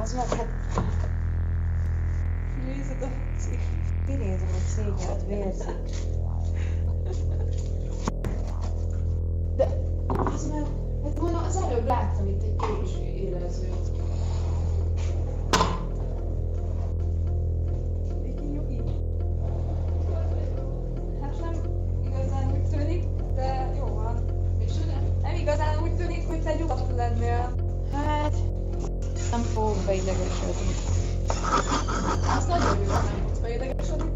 Az meg hát... Kinézem a céget, vérzik. De az meg... Hát mondom, az előbb láttam itt egy kis élezőt. Hát nem igazán úgy tűnik, de jó van. És nem igazán úgy tűnik, hogy te nyugodt lennél. Hát... Nem fogok beidegesodni. Az nagyon jó, hogy nem fogsz beidegesodni.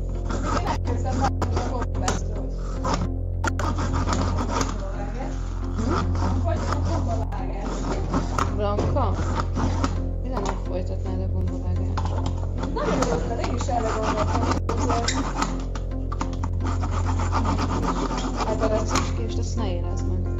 Én elkezdem látni a bombászról. Vagy a bombavágás. Blanka? Mi lenne, hogy folytatnád a bombavágást? Nagyon jó ötlet, én is erre gondoltam. Hát a recicskést, azt ne érezd meg.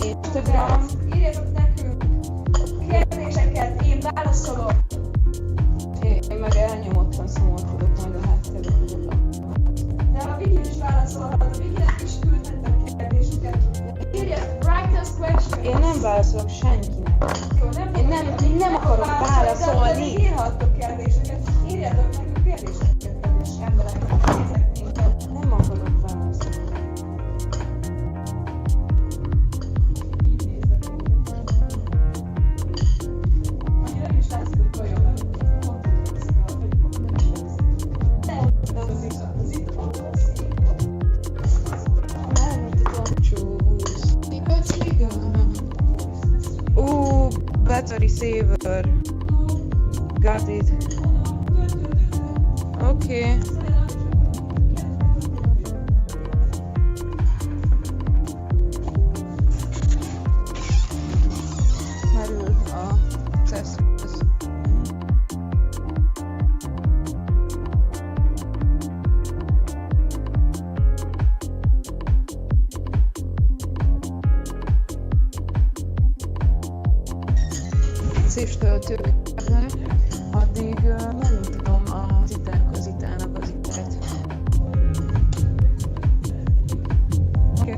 Instagram. Írjatok nekünk kérdéseket, én válaszolok. Én meg elnyomottan szomorkodok majd a háttérben. De a Viki is válaszolhat, a Vikinek is küldhetnek Én nem válaszolok senkinek. Jó, nem Én nem akarok válaszolni. Írhattok kérdéseket, írjatok nekünk kérdéseket, kedves emberek. Nem akarok válaszolni. Annyira nem is látszik, hogy vajon nem pont de az is az itt van. Battery saver. Got it. Okay. Merül a ceszköz. És töltők, addig nem tudom az itának az itát. Okay.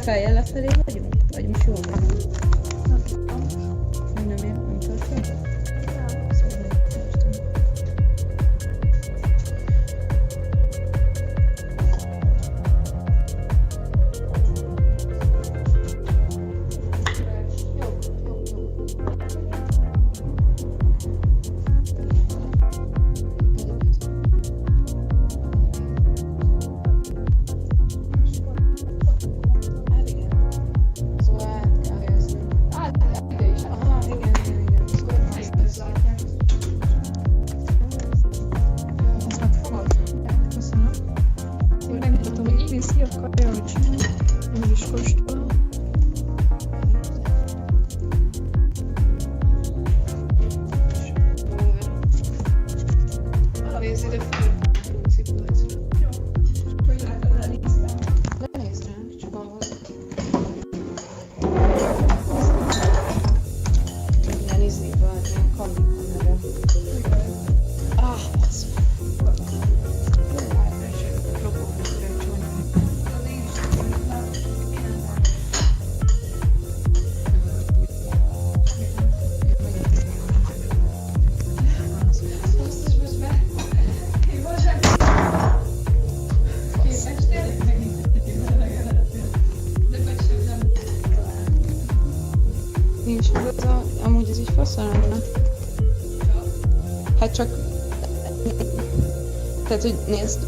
Fejjel lefelé vagyunk? Vagy most jól vagyunk? Nem tartja? Nincs igaza, amúgy ez így faszal lenne. Hát csak... Tehát, hogy nézd,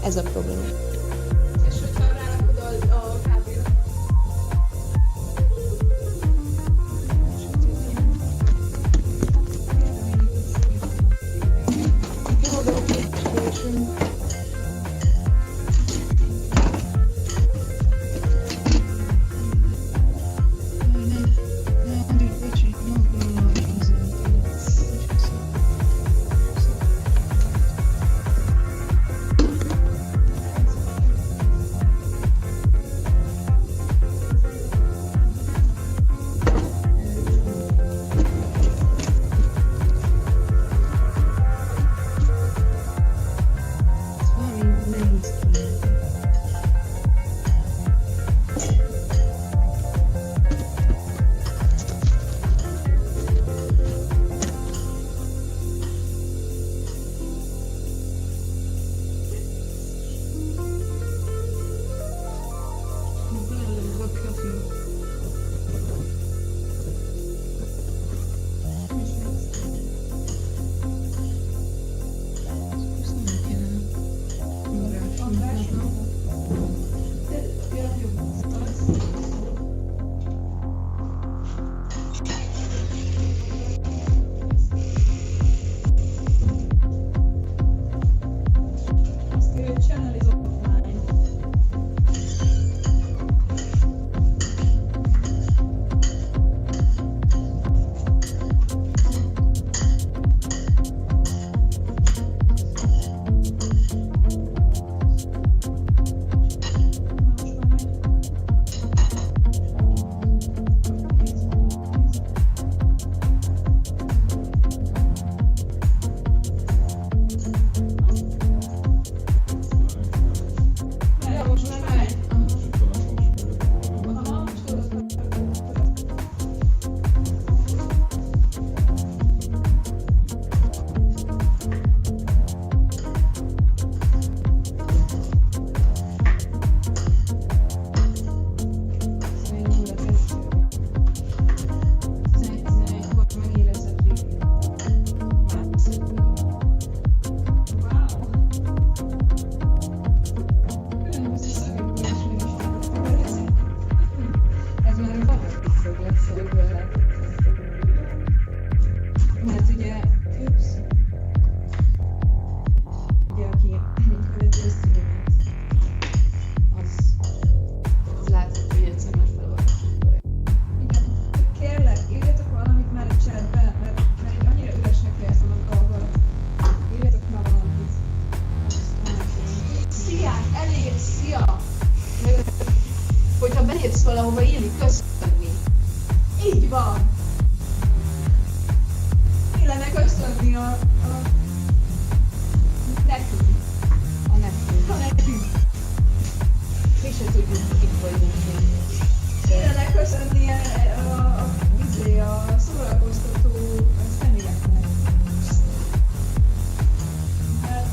ez a probléma. És hogyha rárakod a kávéra. mész valahova illik köszönni. Így van. Illene köszönni a nekünk. A nekünk. A nekünk. Mi se tudjuk, hogy itt vagyunk még. Illene köszönni a szórakoztató személyeknek. Mert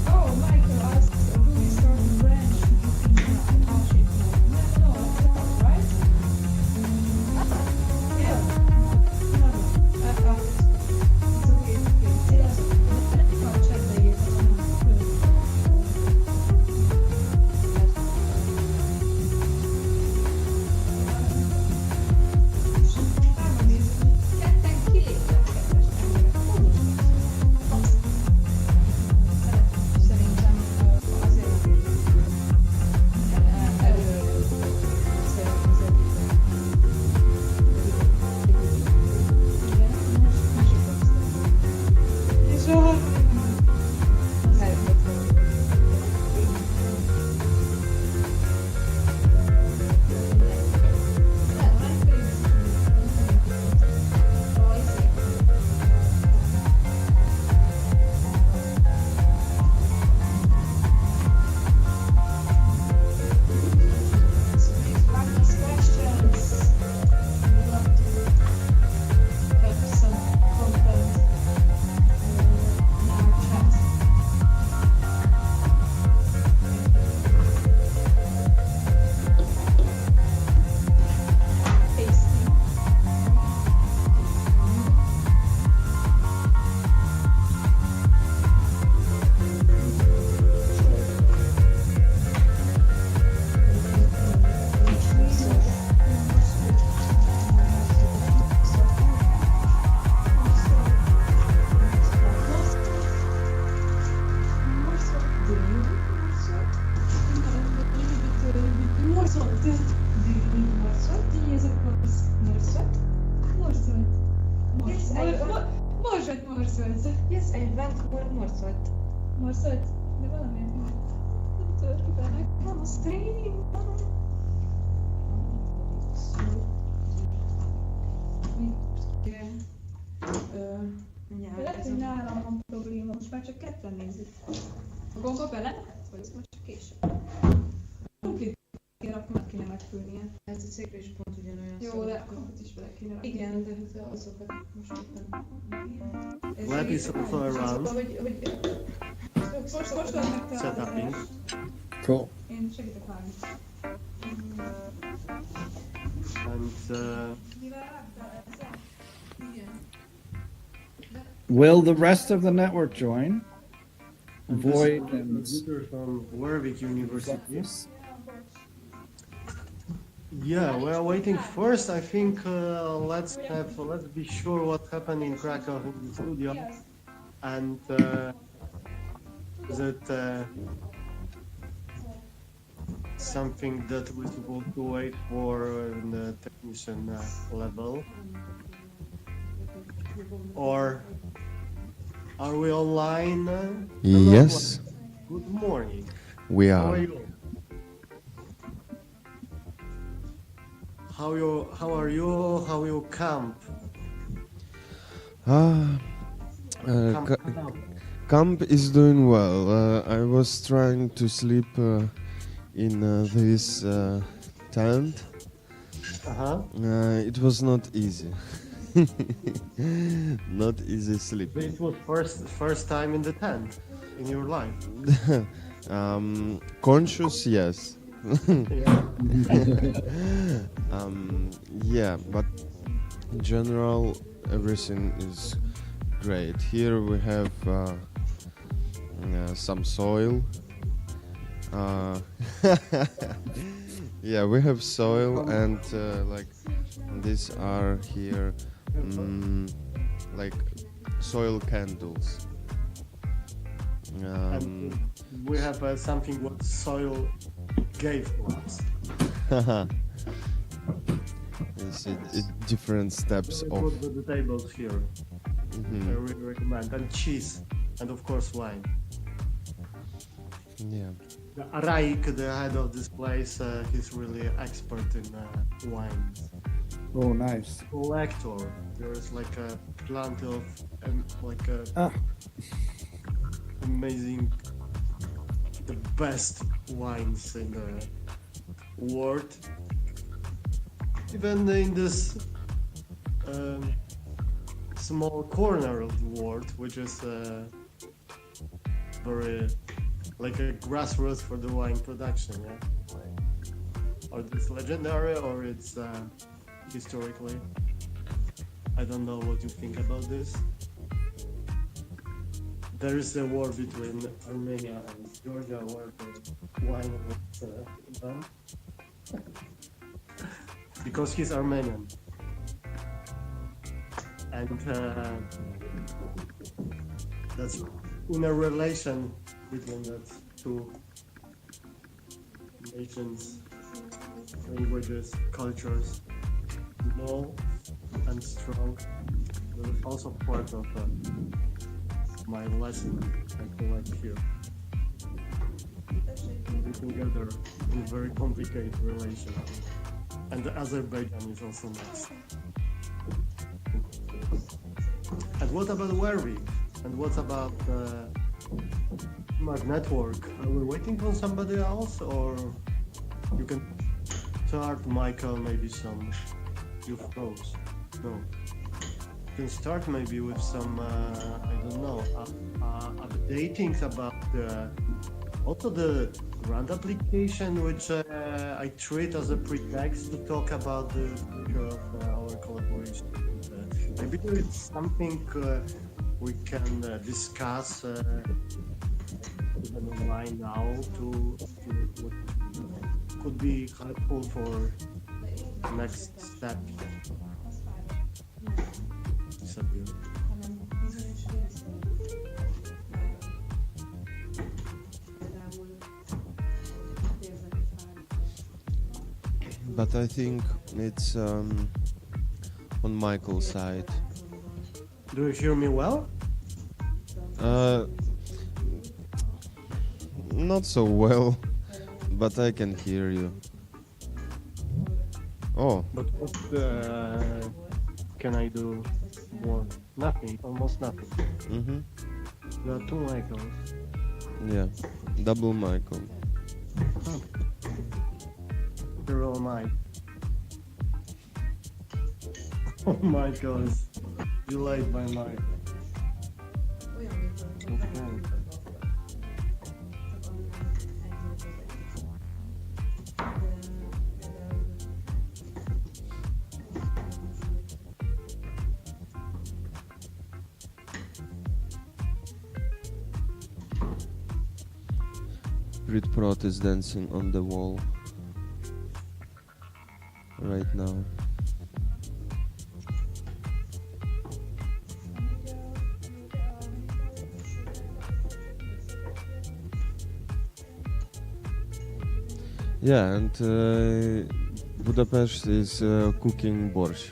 oh, Michael asked, do we start a branch in township? No, right? Yeah. No. It's okay, it's okay. I'll check the year. Ketten kiléptek, kedves emberek. Szerintem azért előről Yes, Egy vankor morcolt. morszolt, de valamiért nem történik. Nem a streaming. Lehet, hogy nálam van probléma, most már csak ketten nézzük. Gondolj bele, vagy ez most csak később. Én akkor meg kéne megfülnie. Ez a cégre is pont ugyanolyan Jó, de akkor ott is bele kéne rakni. Igen, de hát azokat most éppen... Web is also around. Most adnak te Setuping. Cool. Én segítek vágni. And Mivel rágtál ezzel? Igen. Will the rest of the network join? Void and visitor from Warwick University. Yeah, we're waiting first. I think let's be sure what happened in Krakow in the studio, Yes. and is it something that we're supposed to wait for in the technician level, or are we online? Hello, Yes, Good morning. we How are are. you? How are you? How you camp? Ah, Camp ca- now. camp is doing well. I was trying to sleep in this tent. Uh-huh. It was not easy. Not easy sleep. It was first time in the tent in your life. Conscious, yes. Yeah. Yeah, but in general, everything is great. Here we have some soil. Yeah, we have soil, and like these are here like soil candles. And we have something what soil gave to us. Yes, different steps We of. put the tables here. I really recommend. And cheese, and of course wine. Yeah. Raik, the head of this place, he's really expert in wines. Oh, nice. Collector. There's like a plenty of amazing, the best wines in the world. Even in this small corner of the world, which is very like a grassroots for the wine production, yeah? Or it's legendary or it's historically. I don't know what you think about this. There is a war between Armenia and Georgia where the wine was done. Because he's Armenian. And that's in a relation between the two nations, languages, cultures, small and strong. That is also part of my lesson I collect here. Living together in a very complicated relation. And Azerbaijan is also next. And what about Wervik? And what about Smart Network? Are we waiting for somebody else, or you can start, Michael, maybe some you froze? No. You can start maybe with some, I don't know, updating about also the grant application, which I treat as a pretext to talk about the future of our collaboration. Maybe it's something we can discuss even online now to what could be helpful for next step. But I think it's on Michael's side. Do you hear me well? Not so well, but I can hear you. Oh, But what can I do more? Nothing, almost nothing. There are two Michaels. yeah, double Michael. Zero Mike. Oh my God, delayed by Mike. Okay. Grid Prot is dancing on the wall right now. Yeah, and Budapest is cooking borscht.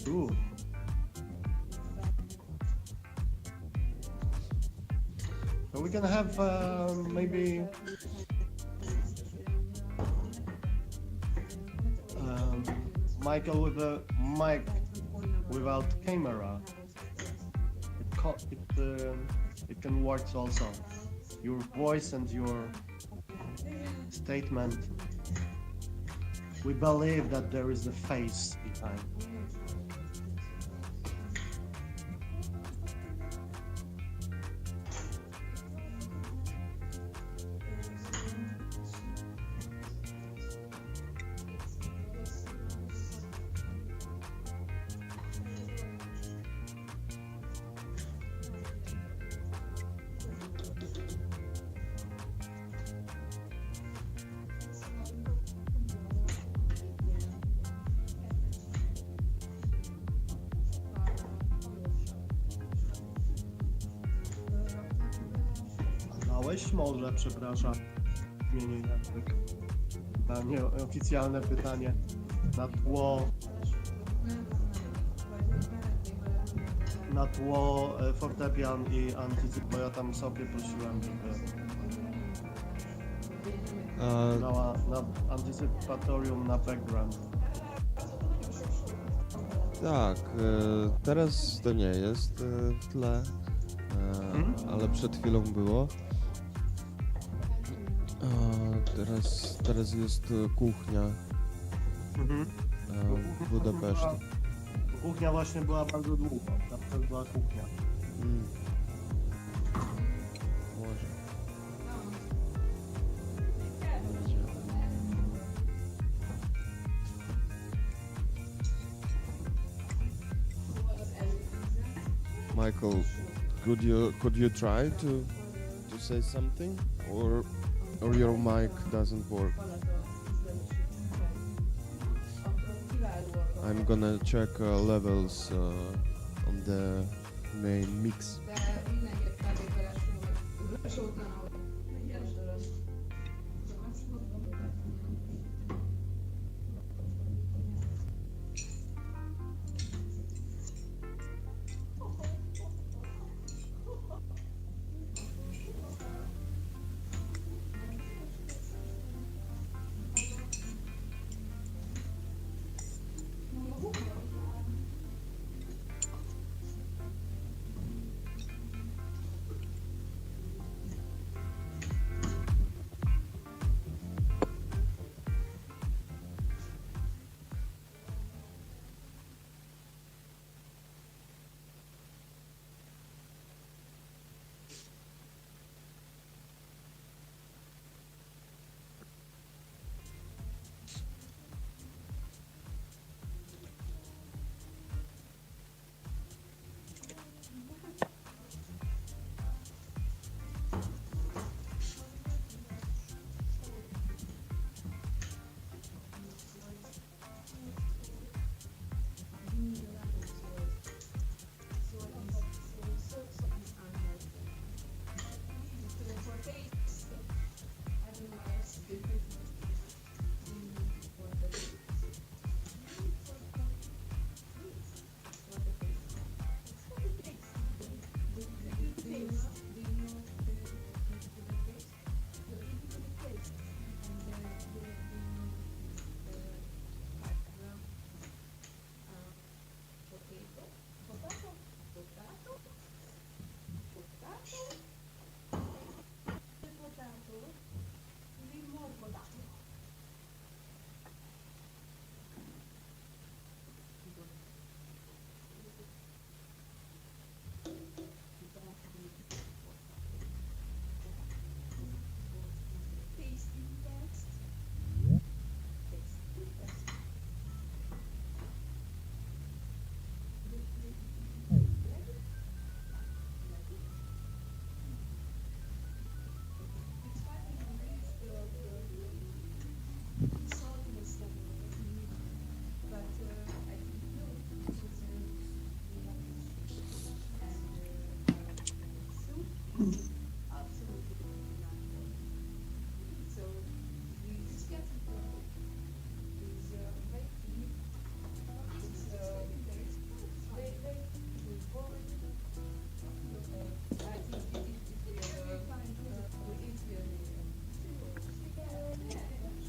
Ooh. So we can have maybe Michael with a mic without camera. It can work also. Your voice and your statement. We believe that there is a face behind. Małeś może, przepraszam, zmienię język. Na nieoficjalne pytanie. Na tło fortepian i antycyp, bo ja tam sobie prosiłem, żeby na antycypatorium na background. Tak, teraz to nie jest w tle, ale przed chwilą było. Teraz jest kuchnia w Budapeszcie. Kuchnia właśnie była bardzo długo, zawsze była kuchnia. Może. Michael, could you try to say something, or your mic doesn't work? I'm gonna check levels on the main mix.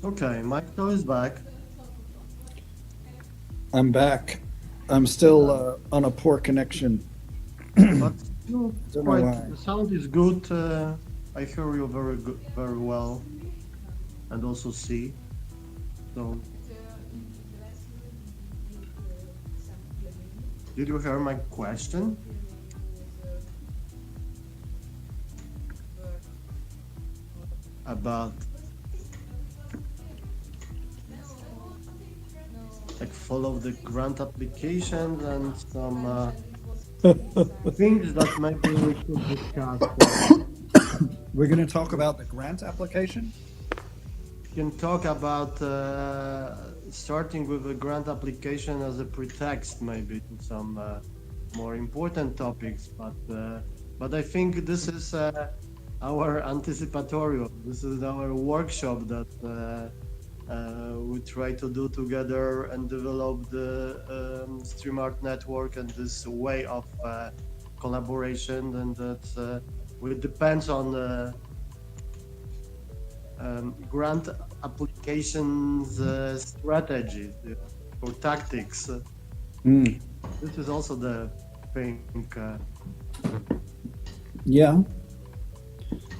Okay, Michael is back. I'm back. I'm still on a poor connection. But no, Don't know quite, why. the sound is good. I hear you very good, very well, and also see. So, did you hear my question? About like follow the grant applications and some things that maybe we could discuss. We're going to talk about the grant application. We can talk about starting with a grant application as a pretext, maybe to some more important topics. But I think this is our anticipatorio. This is our workshop that we try to do together and develop the stream art network and this way of collaboration, and that it depends on grant applications strategies or tactics. Mm. This is also the thing. Yeah.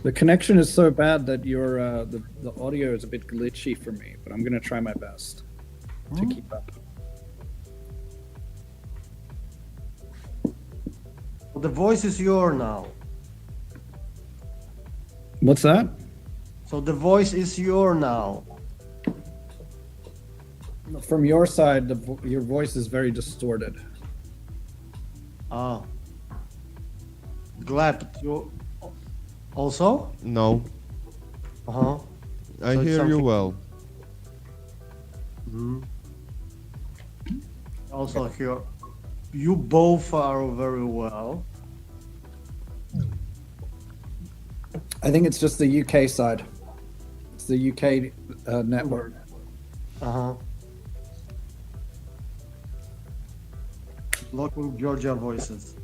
The connection is so bad that your the audio is a bit glitchy for me, but I'm gonna try my best to keep up. The voice is yours now. What's that? So the voice is yours now. From your side, your voice is very distorted. Ah. Gleb, you also? No, Uh-huh. I So it's hear you something- well. Mhm. Also here, you both are very well. I think it's just the UK side. It's the UK network. Uh-huh. Blocking Georgia voices.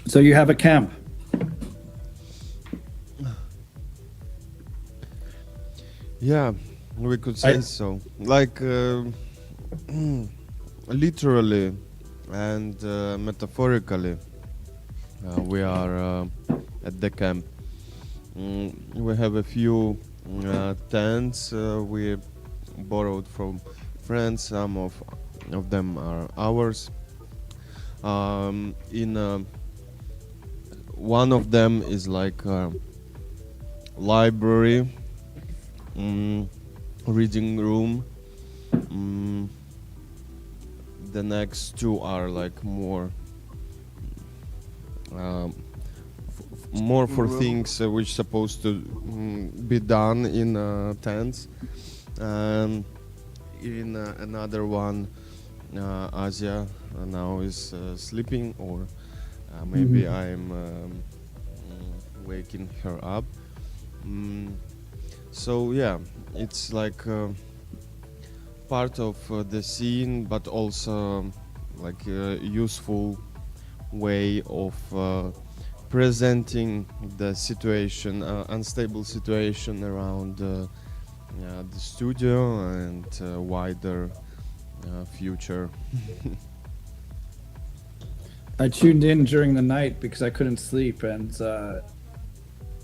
So you have a camp. Yeah, we could say I- so. Like literally and metaphorically, we are at the camp. We have a few tents we borrowed from friends. Some of them are ours. In one of them is like a library, reading room. The next two are like more more for Room. things which supposed to be done in tents. In another one, Asia now is sleeping, or maybe I'm waking her up. So yeah, it's like part of the scene, but also like a useful way of presenting the situation, unstable situation around the studio and wider future. I tuned in during the night because I couldn't sleep, and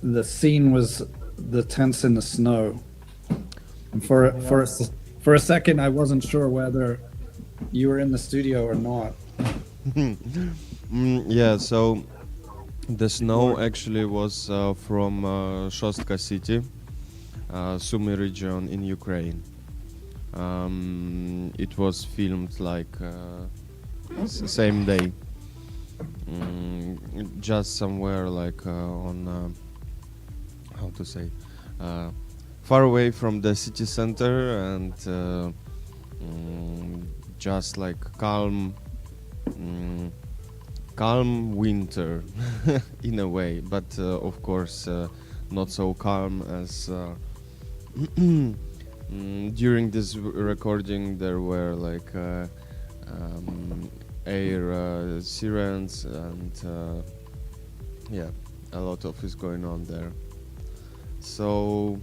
the scene was the tents in the snow. And for a second, I wasn't sure whether you were in the studio or not. Yeah, so the snow actually was from Shostka city, Sumy region in Ukraine. It was filmed like same day, just somewhere like on how to say, far away from the city center, and just like calm winter in a way, but of course not so calm as during this recording. There were like air sirens, and yeah, a lot of is going on there. So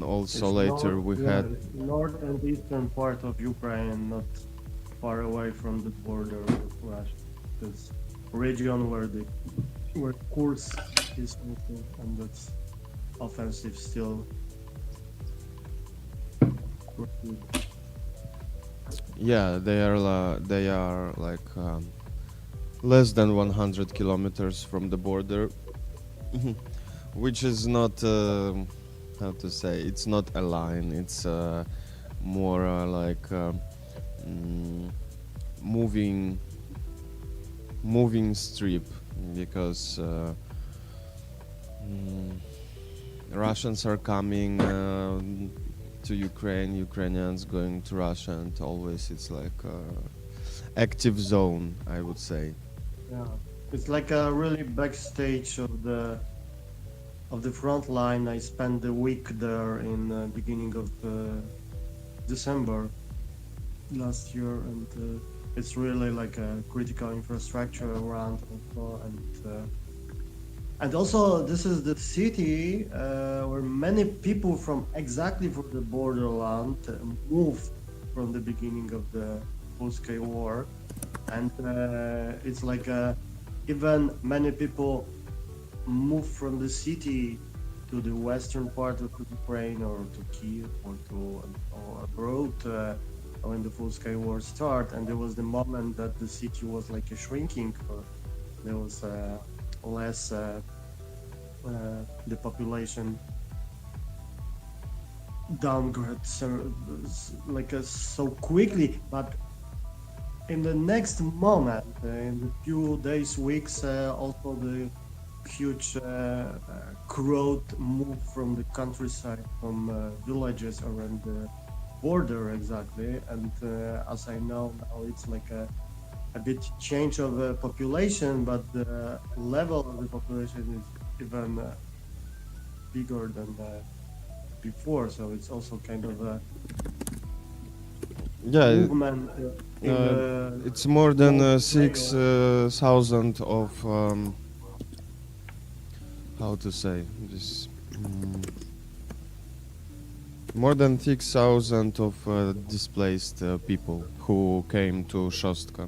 also It's later north- we yeah, had it's north and eastern part of Ukraine, not far away from the border with Russia. This region where Kursk is moving, and that's offensive still. yeah, they are like less than 100 kilometers from the border, which is not how to say, it's not a line, it's more like moving strip, because Russians are coming to Ukraine, Ukrainians going to Russia, and always it's like active zone, I would say. Yeah, it's like a really backstage of the front line. I spent a week there in beginning of December last year, and it's really like a critical infrastructure around also, and also this is the city where many people from exactly from the borderland moved from the beginning of the Polska War, and it's like even many people moved from the city to the western part of Ukraine or to Kiev or abroad when the Polska War started, and there was the moment that the city was like a shrinking. There was less the population downgrade so quickly, but in the next moment, in a few days, weeks, also the huge crowd moved from the countryside, from villages around the border exactly, and as I know now, it's like a bit change of population, but the level of the population is even bigger than before, so it's also kind of a movement. It's more than 6,000 of how to say this. More than 6,000 of displaced people who came to Shostka.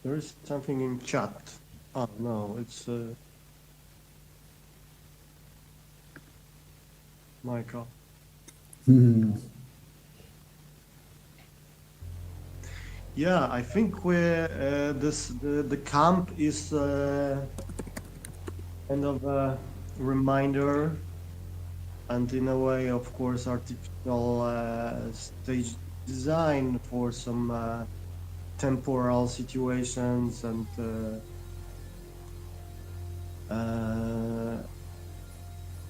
There is something in chat. Oh no, it's Michael. Yeah, I think the camp is kind of a reminder, and in a way, of course, artificial stage design for some temporal situations and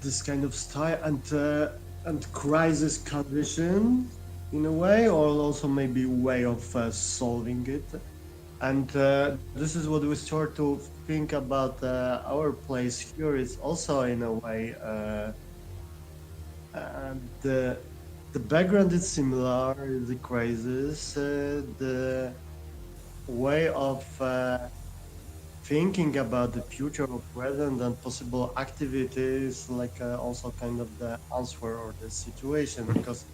this kind of style and crisis condition in a way, or also maybe way of solving it. And this is what we start to think about our place here. It's also in a way the background is similar, the crisis, the way of thinking about the future or present and possible activities, like also kind of the answer or the situation, because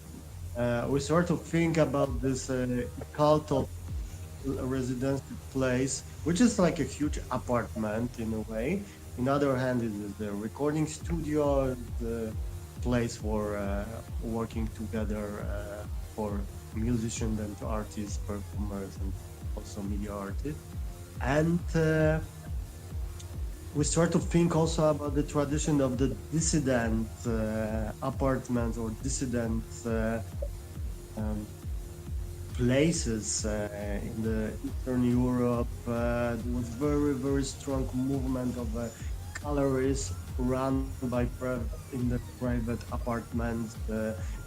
we sort of think about this cult of residential place, which is like a huge apartment in a way. On the other hand, it is the recording studio, the place for working together for musicians and artists, performers, and also media artists. And we start to think also about the tradition of the dissident apartments or dissident places in the Eastern Europe. There was very, very strong movement of galleries run by in the private apartments,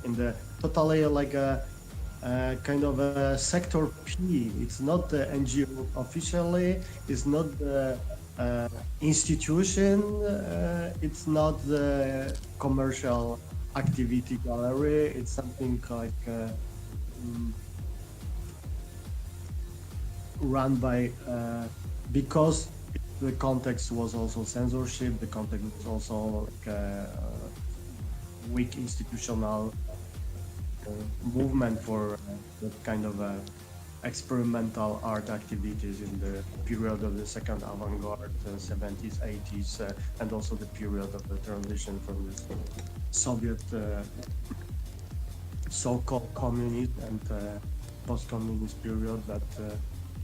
in the totally like a kind of a sector P. It's not the NGO officially, it's not the institution, it's not the commercial activity gallery, it's something like run by because the context was also censorship, the context was also like weak institutional movement for that kind of experimental art activities in the period of the second avant-garde, 70s, 80s, and also the period of the transition from the Soviet so-called communist and post-communist period, that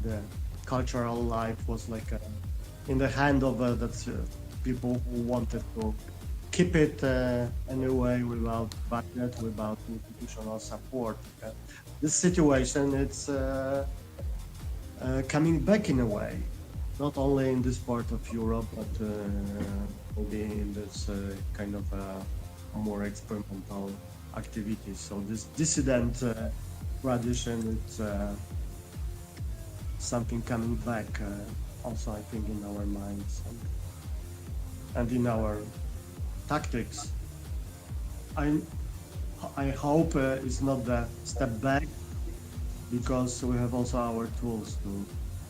the cultural life was like in the hand of people who wanted to keep it anyway without budget, without institutional support. This situation, it's coming back in a way, not only in this part of Europe, but maybe in this kind of more experimental activities. So this dissident tradition is something coming back also, I think, in our minds and in our tactics. I hope it's not the step back, because we have also our tools to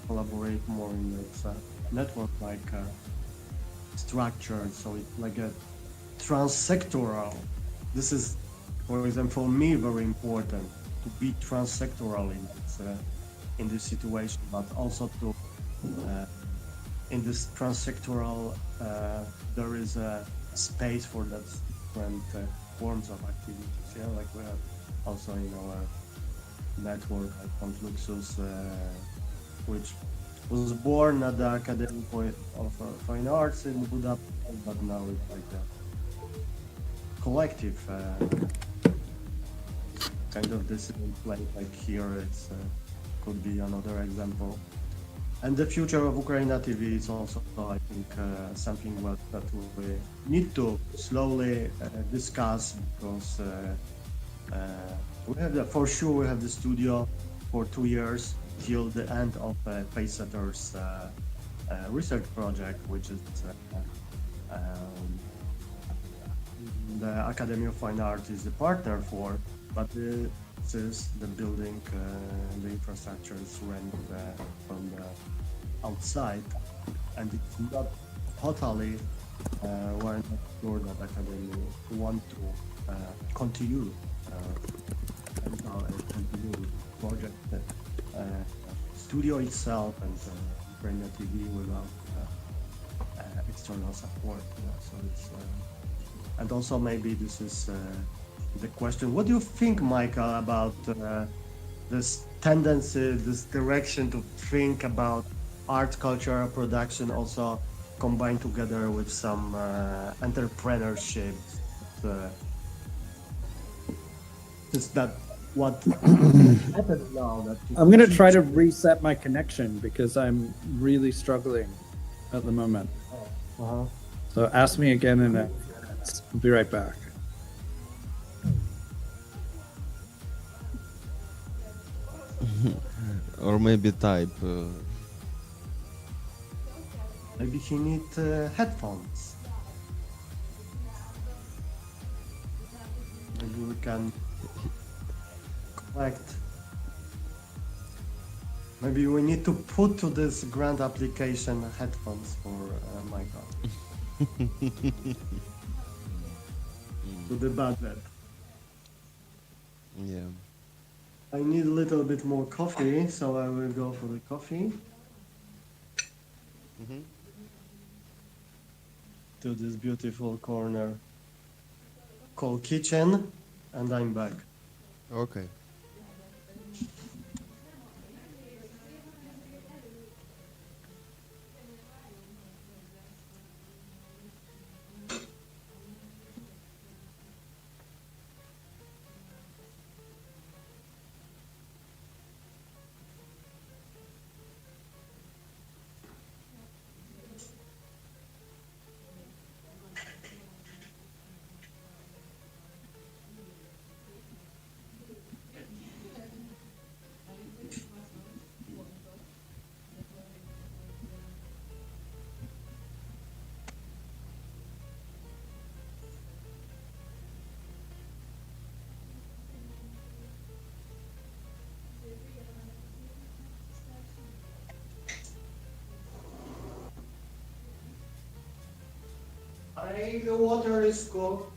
collaborate more in its network like structure. So it's like a transsectoral. This is, for example, for me very important to be transsectoral in this situation, but also to in this transsectoral there is a space for that different forms of activities. Yeah, like we have also in our network like Confluxus, which was born at the Academy of Fine Arts in Budapest, but now it's like a collective kind of discipline place. Like here, it's could be another example. And the future of UKRAiNATV is also, I think, something that we need to slowly discuss, because we have for sure we have the studio for 2 years till the end of Pacesetter's research project, which is the Academy of Fine Arts is the partner for, but this is the building, the infrastructure is rented from the outside, and it's not totally, we're not sure that Academy want to continue continue project studio itself and UKRAiNATV without external support. So it's and also maybe this is the question. What do you think, Michael, about this tendency, this direction to think about art, culture, production, also combined together with some entrepreneurship? Is that what happens now? That I'm gonna try to reset my connection because I'm really struggling at the moment. Uh-huh. So ask me again in a minute. I'll be right back. Or maybe type. Maybe he need headphones. Maybe we can collect. Maybe we need to put to this grand application headphones for Michael. To the budget. Yeah. I need a little bit more coffee, so I will go for the coffee. To this beautiful corner called kitchen, and I'm back. Okay. The water is cold.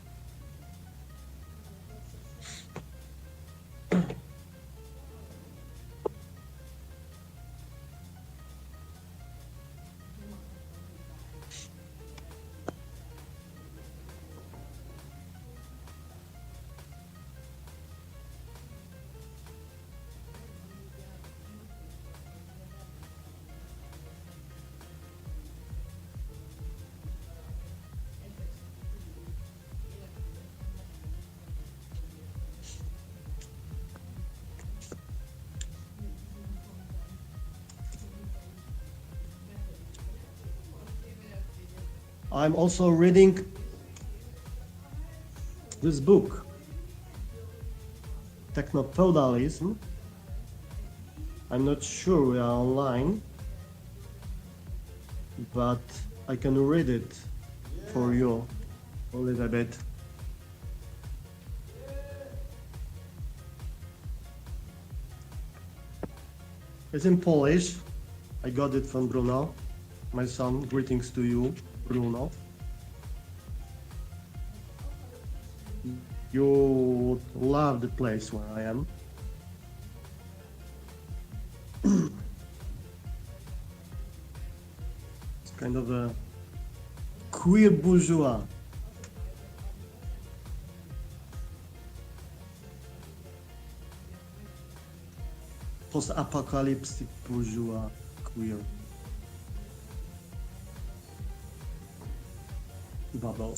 I'm also reading this book, Techno-feudalism. I'm not sure we are online, but I can read it for you a little bit. It's in Polish. I got it from Bruno, my son. Greetings to you, Bruno. You would love the place where I am. It's kind of a queer bourgeois. Post-apocalyptic bourgeois queer bubble.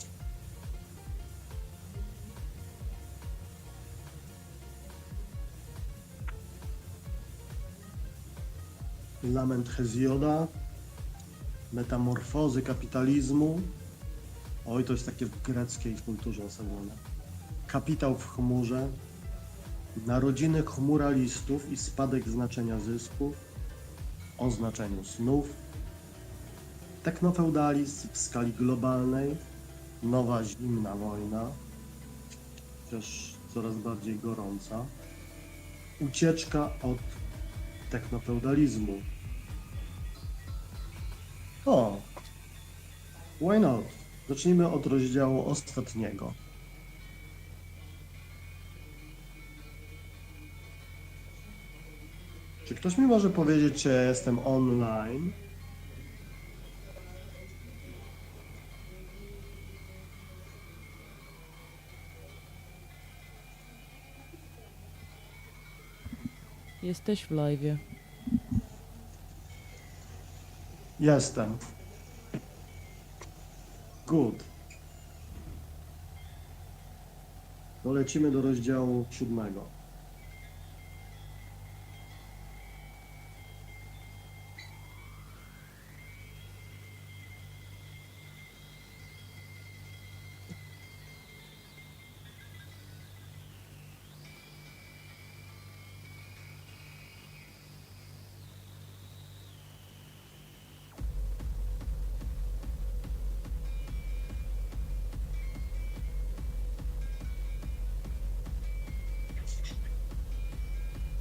Lament Hezjoda, metamorfozy kapitalizmu. Oj, to jest takie w greckiej kulturze osobione. Kapitał w chmurze, narodziny chmuralistów i spadek znaczenia zysków, o znaczeniu snów, technofeudalizm w skali globalnej, nowa zimna wojna, chociaż coraz bardziej gorąca, ucieczka od technofeudalizmu. O, why not? Zacznijmy od rozdziału ostatniego. Czy ktoś mi może powiedzieć, czy ja jestem online? Jesteś w live'ie. Jestem. Good. To lecimy do rozdziału 7.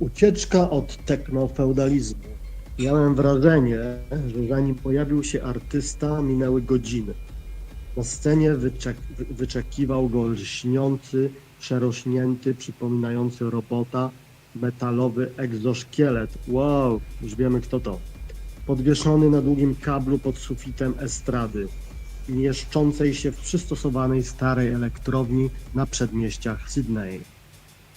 Ucieczka od technofeudalizmu. Miałem wrażenie, że zanim pojawił się artysta, minęły godziny. Na scenie wyczekiwał go lśniący, przerośnięty, przypominający robota, metalowy egzoszkielet. Wow, już wiemy kto to. Podwieszony na długim kablu pod sufitem estrady, mieszczącej się w przystosowanej starej elektrowni na przedmieściach Sydney.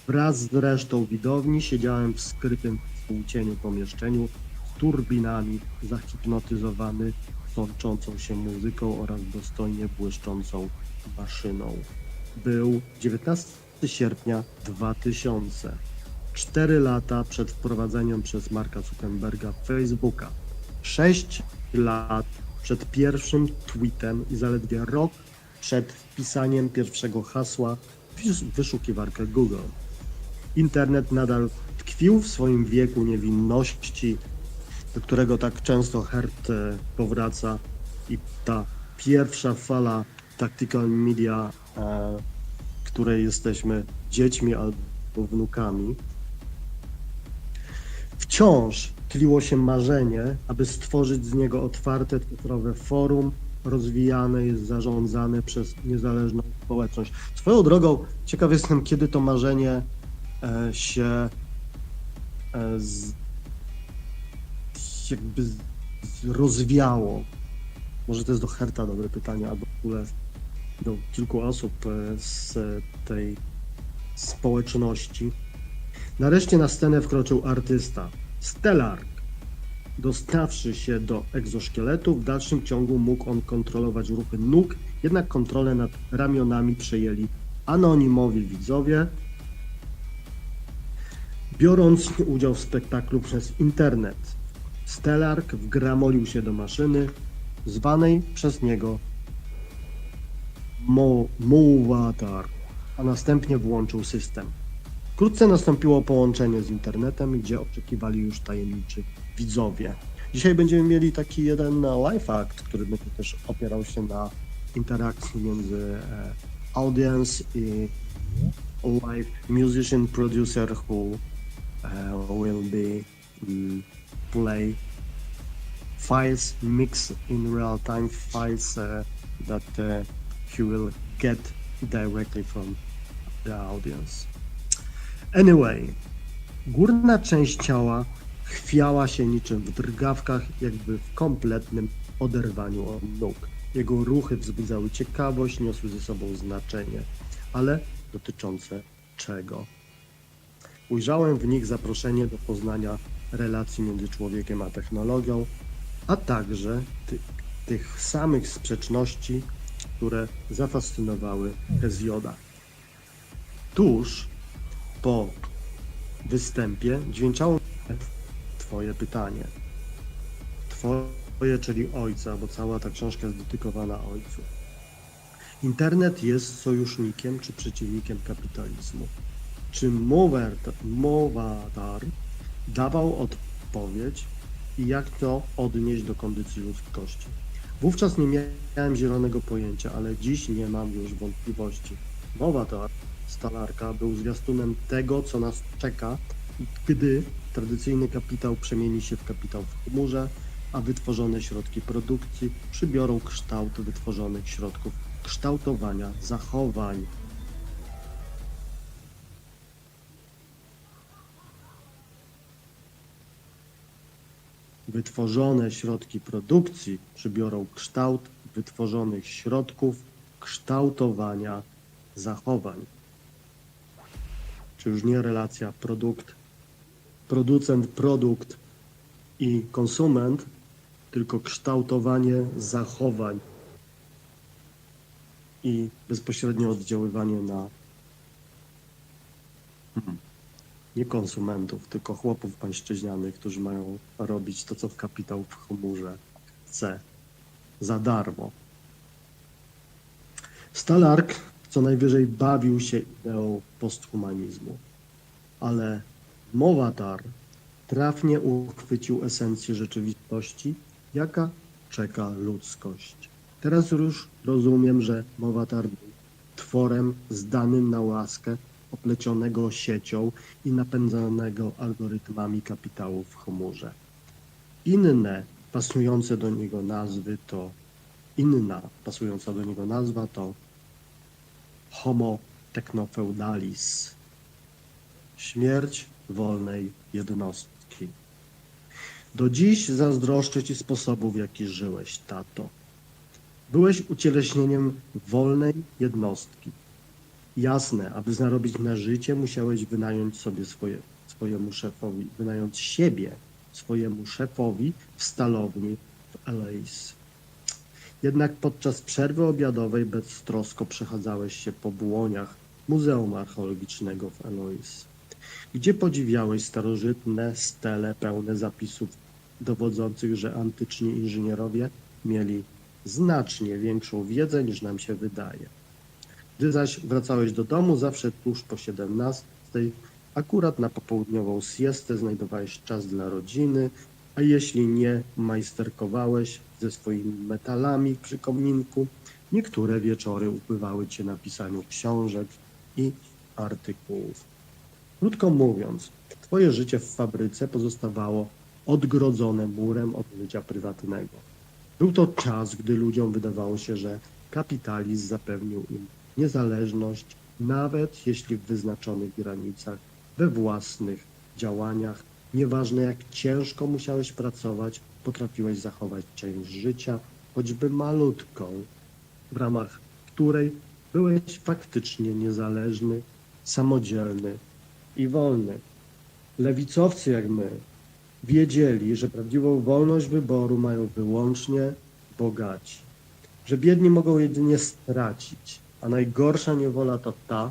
Wraz z resztą widowni siedziałem w skrytym współcieniu pomieszczeniu z turbinami, zahipnotyzowany sączącą się muzyką oraz dostojnie błyszczącą maszyną. Był 19 sierpnia 2000. 4 lata przed wprowadzeniem przez Marka Zuckerberga Facebooka. 6 lat przed pierwszym tweetem i zaledwie rok przed wpisaniem pierwszego hasła w wyszukiwarkę Google. Internet nadal tkwił w swoim wieku niewinności, do którego tak często Hert powraca, i ta pierwsza fala tactical media, której jesteśmy dziećmi albo wnukami. Wciąż tliło się marzenie, aby stworzyć z niego otwarte, cyfrowe forum, rozwijane jest zarządzane przez niezależną społeczność. Swoją drogą, ciekaw jestem, kiedy to marzenie się rozwiało. Może to jest do Herta dobre pytanie, albo w ogóle do kilku osób z tej społeczności. Nareszcie na scenę wkroczył artysta, Stellark. Dostawszy się do egzoszkieletu, w dalszym ciągu mógł on kontrolować ruchy nóg, jednak kontrolę nad ramionami przejęli anonimowi widzowie, biorąc udział w spektaklu przez internet. Stellark wgramolił się do maszyny, zwanej przez niego Mowatar, a następnie włączył system. Wkrótce nastąpiło połączenie z internetem, gdzie oczekiwali już tajemniczy widzowie. Dzisiaj będziemy mieli taki jeden live act, który będzie też opierał się na interakcji między audience i live musician producer who will be play files, mix in real time files that he will get directly from the audience. Anyway, górna część ciała chwiała się niczym w drgawkach, jakby w kompletnym oderwaniu od nóg. Jego ruchy wzbudzały ciekawość, niosły ze sobą znaczenie, ale dotyczące czego? Ujrzałem w nich zaproszenie do poznania relacji między człowiekiem a technologią, a także tych samych sprzeczności, które zafascynowały Hezjoda. Tuż po występie dźwięczało Twoje pytanie. Twoje, czyli ojca, bo cała ta książka jest dedykowana ojcu. Internet jest sojusznikiem czy przeciwnikiem kapitalizmu? Czy Mowatar dawał odpowiedź i jak to odnieść do kondycji ludzkości? Wówczas nie miałem zielonego pojęcia, ale dziś nie mam już wątpliwości. Mowatar, stalarka, był zwiastunem tego, co nas czeka, gdy tradycyjny kapitał przemieni się w kapitał w chmurze, a wytworzone środki produkcji przybiorą kształt wytworzonych środków kształtowania zachowań. Wytworzone środki produkcji przybiorą kształt wytworzonych środków kształtowania zachowań. Czy już nie relacja producent, produkt i konsument, tylko kształtowanie zachowań i bezpośrednie oddziaływanie na nie konsumentów, tylko chłopów pańszczyźnianych, którzy mają robić to, co kapitał w chmurze chce za darmo. Stalark co najwyżej bawił się ideą posthumanizmu, ale Mowatar trafnie uchwycił esencję rzeczywistości, jaka czeka ludzkość. Teraz już rozumiem, że Mowatar był tworem zdanym na łaskę, oplecionego siecią i napędzanego algorytmami kapitału w chmurze. Inna pasująca do niego nazwa to homo technofeudalis. Śmierć wolnej jednostki. Do dziś zazdroszczę Ci sposobu, w jaki żyłeś, tato. Byłeś ucieleśnieniem wolnej jednostki. Jasne, aby zarobić na życie, musiałeś wynająć sobie swojemu szefowi w stalowni w Eloise. Jednak podczas przerwy obiadowej beztrosko przechadzałeś się po błoniach Muzeum Archeologicznego w Eloise, gdzie podziwiałeś starożytne stele pełne zapisów dowodzących, że antyczni inżynierowie mieli znacznie większą wiedzę niż nam się wydaje. Gdy zaś wracałeś do domu, zawsze tuż po 17, akurat na popołudniową siestę znajdowałeś czas dla rodziny, a jeśli nie majsterkowałeś ze swoimi metalami przy kominku, niektóre wieczory upływały Cię na pisaniu książek i artykułów. Krótko mówiąc, Twoje życie w fabryce pozostawało odgrodzone murem od życia prywatnego. Był to czas, gdy ludziom wydawało się, że kapitalizm zapewnił im niezależność, nawet jeśli w wyznaczonych granicach, we własnych działaniach, nieważne jak ciężko musiałeś pracować, potrafiłeś zachować część życia, choćby malutką, w ramach której byłeś faktycznie niezależny, samodzielny i wolny. Lewicowcy jak my wiedzieli, że prawdziwą wolność wyboru mają wyłącznie bogaci, że biedni mogą jedynie stracić, a najgorsza niewola to ta,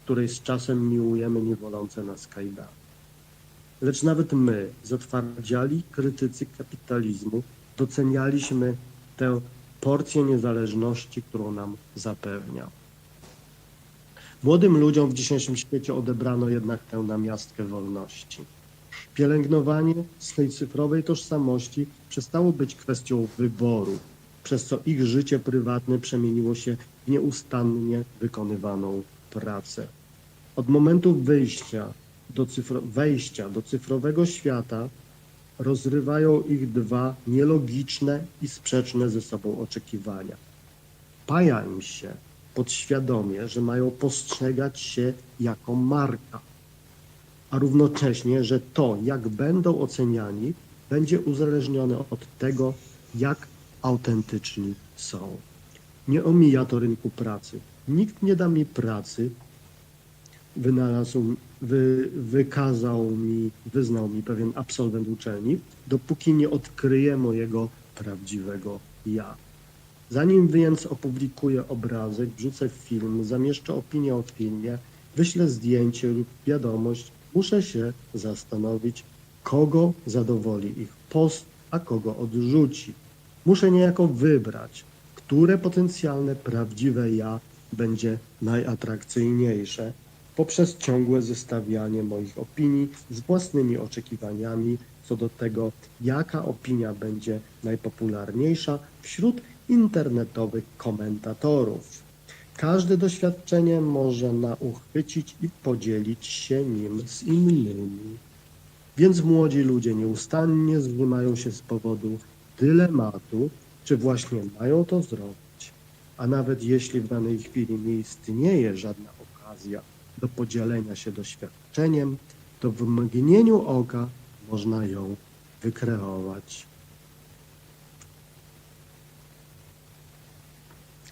której z czasem miłujemy niewolące nas kajdany. Lecz nawet my, zatwardziali krytycy kapitalizmu, docenialiśmy tę porcję niezależności, którą nam zapewnia. Młodym ludziom w dzisiejszym świecie odebrano jednak tę namiastkę wolności. Pielęgnowanie swej cyfrowej tożsamości przestało być kwestią wyboru, przez co ich życie prywatne przemieniło się w nieustannie wykonywaną pracę. Od momentu wejścia do cyfrowego świata rozrywają ich dwa nielogiczne i sprzeczne ze sobą oczekiwania. Paja im się podświadomie, że mają postrzegać się jako marka, a równocześnie, że to, jak będą oceniani, będzie uzależnione od tego, jak autentyczni są. Nie omija to rynku pracy. Nikt nie da mi pracy, wyznał mi pewien absolwent uczelni, dopóki nie odkryje mojego prawdziwego ja. Zanim więc opublikuję obrazek, wrzucę film, zamieszczę opinię o filmie, wyślę zdjęcie lub wiadomość, muszę się zastanowić, kogo zadowoli ich post, a kogo odrzuci. Muszę niejako wybrać, które potencjalne prawdziwe ja będzie najatrakcyjniejsze, poprzez ciągłe zestawianie moich opinii z własnymi oczekiwaniami co do tego, jaka opinia będzie najpopularniejsza wśród internetowych komentatorów. Każde doświadczenie można uchwycić i podzielić się nim z innymi. Więc młodzi ludzie nieustannie zrymają się z powodu dylematu, czy właśnie mają to zrobić. A nawet jeśli w danej chwili nie istnieje żadna okazja do podzielenia się doświadczeniem, to w mgnieniu oka można ją wykreować.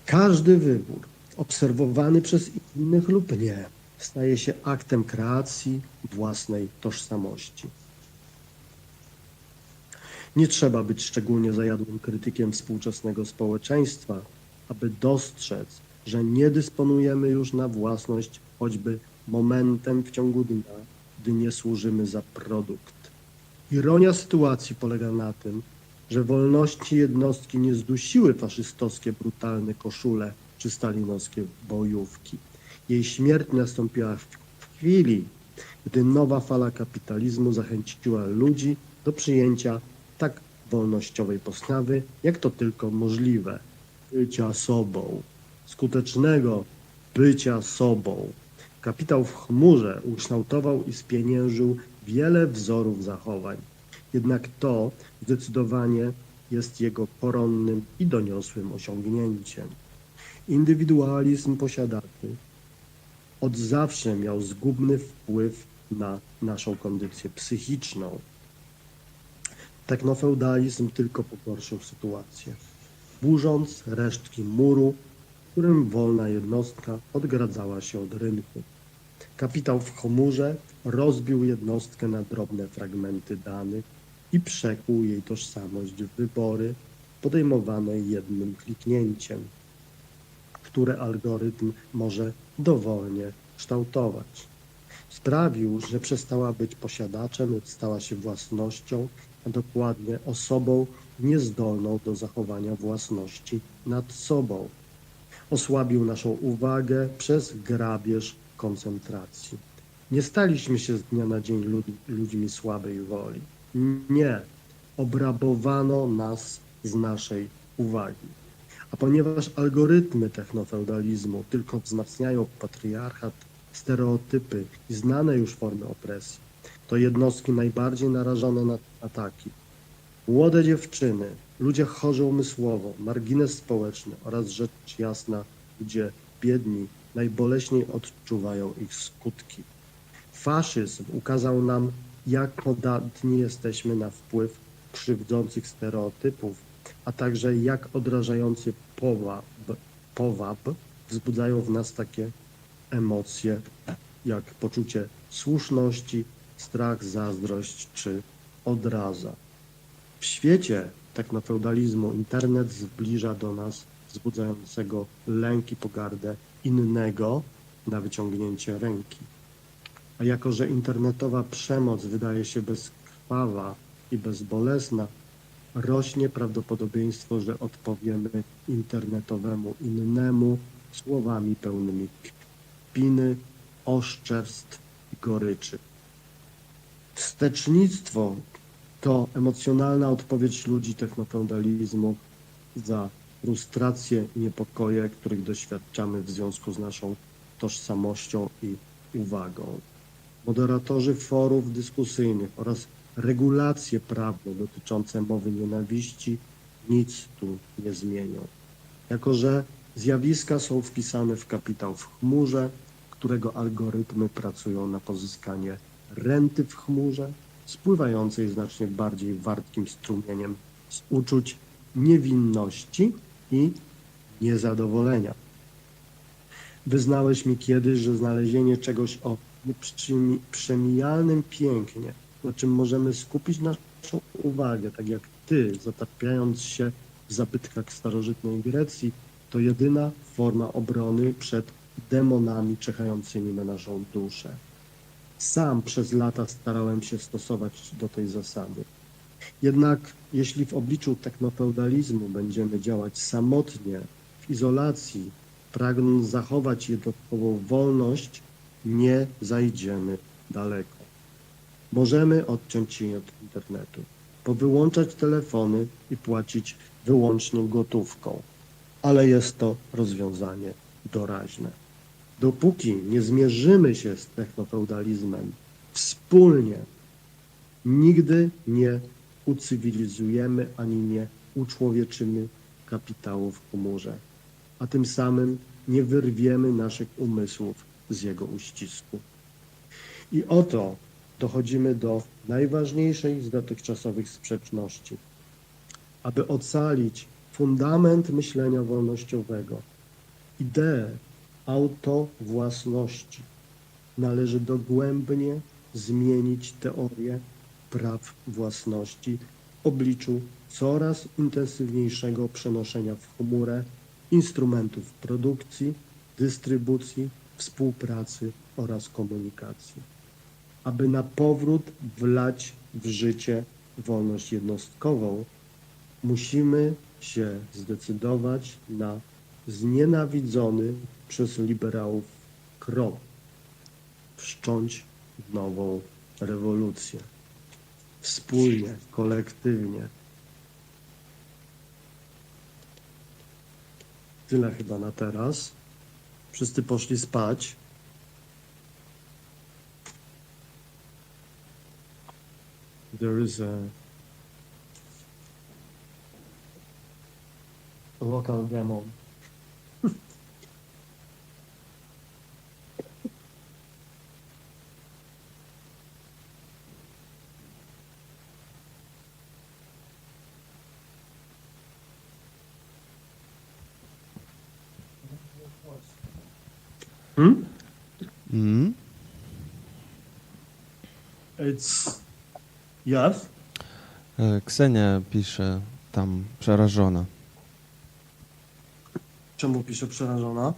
Każdy wybór, obserwowany przez innych lub nie, staje się aktem kreacji własnej tożsamości. Nie trzeba być szczególnie zajadłym krytykiem współczesnego społeczeństwa, aby dostrzec, że nie dysponujemy już na własność choćby momentem w ciągu dnia, gdy nie służymy za produkt. Ironia sytuacji polega na tym, że wolności jednostki nie zdusiły faszystowskie brutalne koszule czy stalinowskie bojówki. Jej śmierć nastąpiła w chwili, gdy nowa fala kapitalizmu zachęciła ludzi do przyjęcia tak wolnościowej postawy, jak to tylko możliwe. Bycia sobą, skutecznego bycia sobą. Kapitał w chmurze ukształtował i spieniężył wiele wzorów zachowań. Jednak to zdecydowanie jest jego koronnym i doniosłym osiągnięciem. Indywidualizm posiadaczy od zawsze miał zgubny wpływ na naszą kondycję psychiczną. Technofeudalizm tylko pogorszył sytuację, burząc resztki muru, którym wolna jednostka odgradzała się od rynku. Kapitał w chmurze rozbił jednostkę na drobne fragmenty danych i przekuł jej tożsamość w wybory podejmowane jednym kliknięciem, które algorytm może dowolnie kształtować. Sprawił, że przestała być posiadaczem, lecz stała się własnością, a dokładnie osobą niezdolną do zachowania własności nad sobą. Osłabił naszą uwagę przez grabież koncentracji. Nie staliśmy się z dnia na dzień ludźmi słabej woli. Nie. Obrabowano nas z naszej uwagi. A ponieważ algorytmy technofeudalizmu tylko wzmacniają patriarchat, stereotypy i znane już formy opresji, to jednostki najbardziej narażone na ataki. Młode dziewczyny, ludzie chorzy umysłowo, margines społeczny oraz rzecz jasna, ludzie biedni najboleśniej odczuwają ich skutki. Faszyzm ukazał nam, jak podatni jesteśmy na wpływ krzywdzących stereotypów, a także jak odrażający powab wzbudzają w nas takie emocje jak poczucie słuszności, strach, zazdrość czy odraza. W świecie technofeudalizmu internet zbliża do nas wzbudzającego lęk i pogardę innego na wyciągnięcie ręki. A jako że internetowa przemoc wydaje się bezkrwawa i bezbolesna, rośnie prawdopodobieństwo, że odpowiemy internetowemu innemu słowami pełnymi kpiny, oszczerstw i goryczy. Wstecznictwo to emocjonalna odpowiedź ludzi technofeudalizmu za frustracje i niepokoje, których doświadczamy w związku z naszą tożsamością i uwagą. Moderatorzy forów dyskusyjnych oraz regulacje prawne dotyczące mowy nienawiści nic tu nie zmienią. Jako że zjawiska są wpisane w kapitał w chmurze, którego algorytmy pracują na pozyskanie renty w chmurze, spływającej znacznie bardziej wartkim strumieniem z uczuć niewinności i niezadowolenia. Wyznałeś mi kiedyś, że znalezienie czegoś o przemijalnym pięknie, na czym możemy skupić naszą uwagę, tak jak ty, zatapiając się w zabytkach starożytnej Grecji, to jedyna forma obrony przed demonami czekającymi na naszą duszę. Sam przez lata starałem się stosować do tej zasady. Jednak jeśli w obliczu technofeudalizmu będziemy działać samotnie, w izolacji, pragnąc zachować jednotkową wolność, nie zajdziemy daleko. Możemy odciąć się od internetu, powyłączać telefony i płacić wyłącznie gotówką, ale jest to rozwiązanie doraźne. Dopóki nie zmierzymy się z technofeudalizmem wspólnie, nigdy nie ucywilizujemy ani nie uczłowieczymy kapitału w chmurze, a tym samym nie wyrwiemy naszych umysłów z jego uścisku. I oto dochodzimy do najważniejszej z dotychczasowych sprzeczności. Aby ocalić fundament myślenia wolnościowego, ideę autowłasności, należy dogłębnie zmienić teorię praw własności w obliczu coraz intensywniejszego przenoszenia w chmurę instrumentów produkcji, dystrybucji, współpracy oraz komunikacji. Aby na powrót wlać w życie wolność jednostkową, musimy się zdecydować na znienawidzony przez liberałów krok, wszcząć nową rewolucję. Wspólnie, kolektywnie. Tyle chyba na teraz. Wszyscy poszli spać. There is a local demo. It's yes. Ksenia pisze tam przerażona. Czemu pisze przerażona?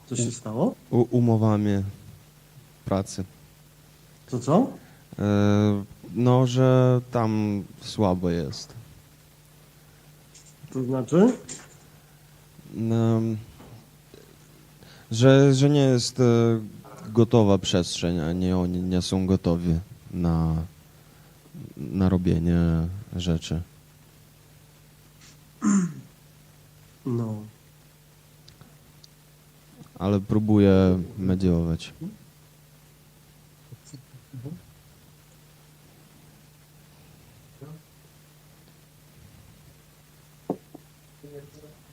Co się stało? Umowami pracy. Co? No, że tam słabo jest. To znaczy? Że nie jest gotowa przestrzeń, oni nie są gotowi na robienie rzeczy. No. Ale próbuję mediować.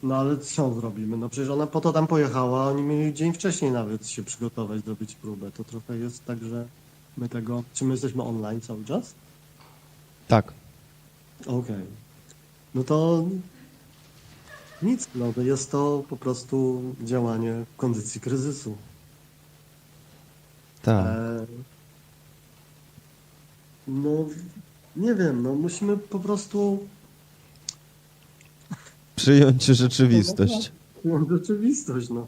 No ale co zrobimy? No przecież ona po to tam pojechała, oni mieli dzień wcześniej nawet się przygotować, zrobić próbę. To trochę jest tak, że my tego... Czy my jesteśmy online cały czas? Tak. Okej. No to nic, no to jest to po prostu działanie w kondycji kryzysu. Tak. No nie wiem, no musimy po prostu Przyjąć rzeczywistość. przyjąć rzeczywistość, no.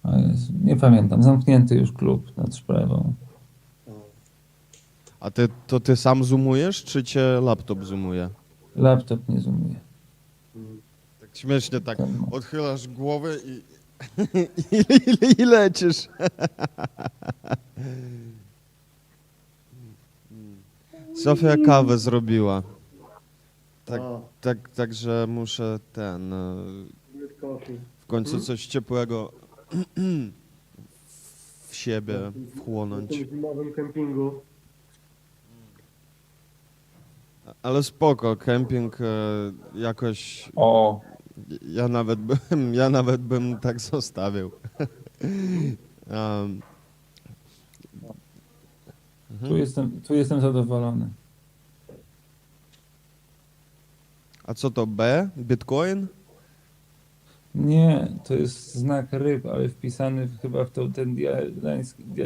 A Jezu, nie pamiętam, zamknięty już klub nad Szprewą. A ty sam zoomujesz, czy cię laptop zoomuje? Laptop nie zoomuje. Tak śmiesznie tak Tam- odchylasz głowę i lecisz. Sofia kawę zrobiła. Także muszę w końcu coś ciepłego w siebie wchłonąć. W tym zimowym kempingu. Ale spoko, kemping jakoś... O, Ja nawet bym tak zostawił. tu jestem zadowolony. A co to B? Bitcoin? Nie, to jest znak ryb, ale wpisany chyba w ten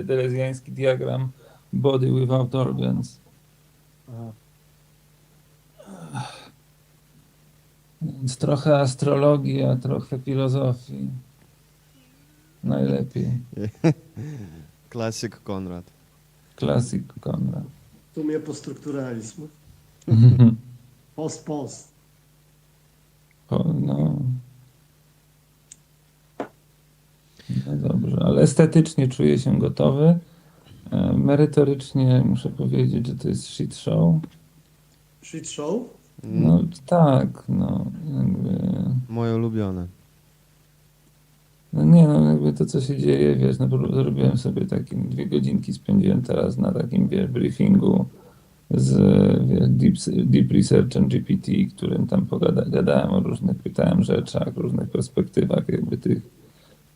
delezjański diagram body without organs. Więc trochę astrologii, a trochę filozofii. Najlepiej. Klasyk Konrad. Klasyk Konrad. W sumie poststrukturalizm. Post. No. No dobrze, ale estetycznie czuję się gotowy. Merytorycznie muszę powiedzieć, że to jest shit show. Shit show? No tak, no jakby... Moje ulubione. No nie, no jakby to, co się dzieje, wiesz, no zrobiłem sobie takie 2 godzinki, spędziłem teraz na takim, wiesz, briefingu z Deep Researchem GPT, którym tam gadałem o różnych, pytałem rzeczach, różnych perspektywach jakby tych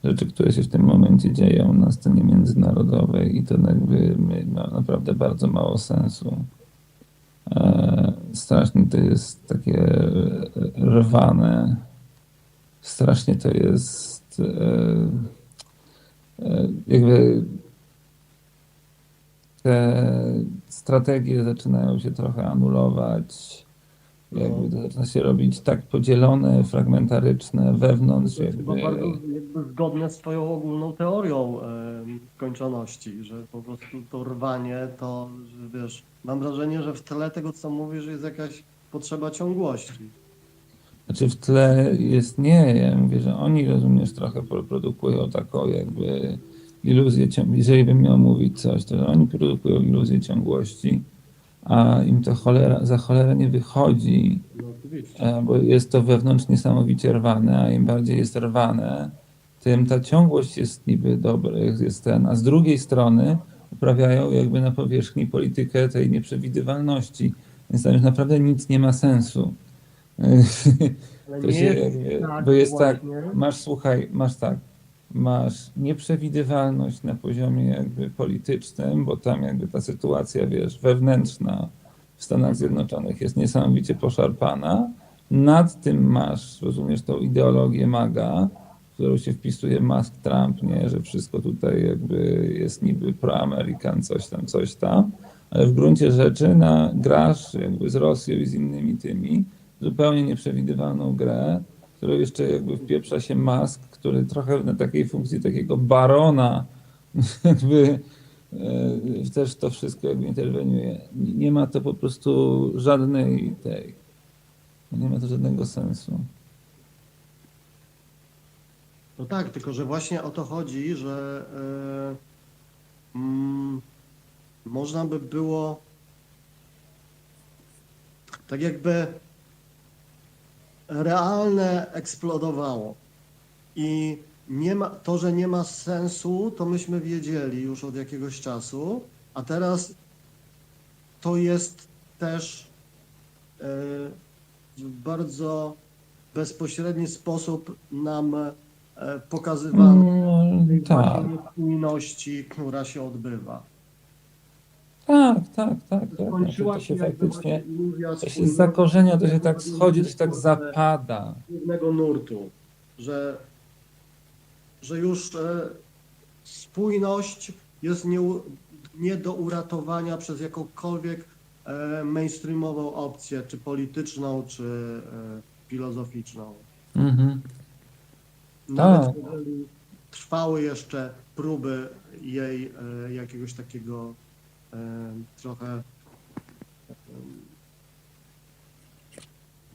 rzeczy, które się w tym momencie dzieją na scenie międzynarodowej i to jakby ma naprawdę bardzo mało sensu. Strasznie to jest takie rwane, strasznie to jest jakby te strategie zaczynają się trochę anulować, jakby to zaczyna się robić tak podzielone, fragmentaryczne wewnątrz. To jest chyba bardzo jakby zgodne z twoją ogólną teorią skończoności, że po prostu to rwanie, to, że wiesz, mam wrażenie, że w tle tego, co mówisz, jest jakaś potrzeba ciągłości. Znaczy w tle jest nie, ja mówię, że oni, rozumiesz, trochę produkują taką jakby iluzję, jeżeli bym miał mówić coś, to oni produkują iluzję ciągłości, a im to za cholerę nie wychodzi, No oczywiście. bo jest to wewnątrz niesamowicie rwane, a im bardziej jest rwane, tym ta ciągłość jest niby dobra, jest a z drugiej strony uprawiają jakby na powierzchni politykę tej nieprzewidywalności, więc tam już naprawdę nic nie ma sensu. Ale To nie się jest jakby, tak bo jest tak, właśnie. masz nieprzewidywalność na poziomie jakby politycznym, bo tam jakby ta sytuacja, wiesz, wewnętrzna w Stanach Zjednoczonych jest niesamowicie poszarpana. Nad tym masz, rozumiesz, tą ideologię MAGA, w którą się wpisuje Musk, Trump, nie, że wszystko tutaj jakby jest niby pro-American, coś tam, ale w gruncie rzeczy grasz jakby z Rosją i z innymi tymi zupełnie nieprzewidywalną grę, którą jeszcze jakby wpieprza się Musk, który trochę na takiej funkcji takiego barona jakby też to wszystko jakby interweniuje. Nie ma to po prostu nie ma to żadnego sensu. No tak, tylko że właśnie o to chodzi, że można by było tak jakby realne eksplodowało i to, że nie ma sensu, to myśmy wiedzieli już od jakiegoś czasu, a teraz to jest też w bardzo bezpośredni sposób nam pokazywane tej Tak. niespójności, która się odbywa. Tak. Skończyła To się się jakby faktycznie, właśnie iluzja to się z zakorzenia, to się tak schodzi, to się tak spójności zapada. głównego nurtu, że już spójność jest nie do uratowania przez jakąkolwiek mainstreamową opcję, czy polityczną, czy filozoficzną. Mhm. Nawet Tak. jeżeli trwały jeszcze próby jej jakiegoś takiego trochę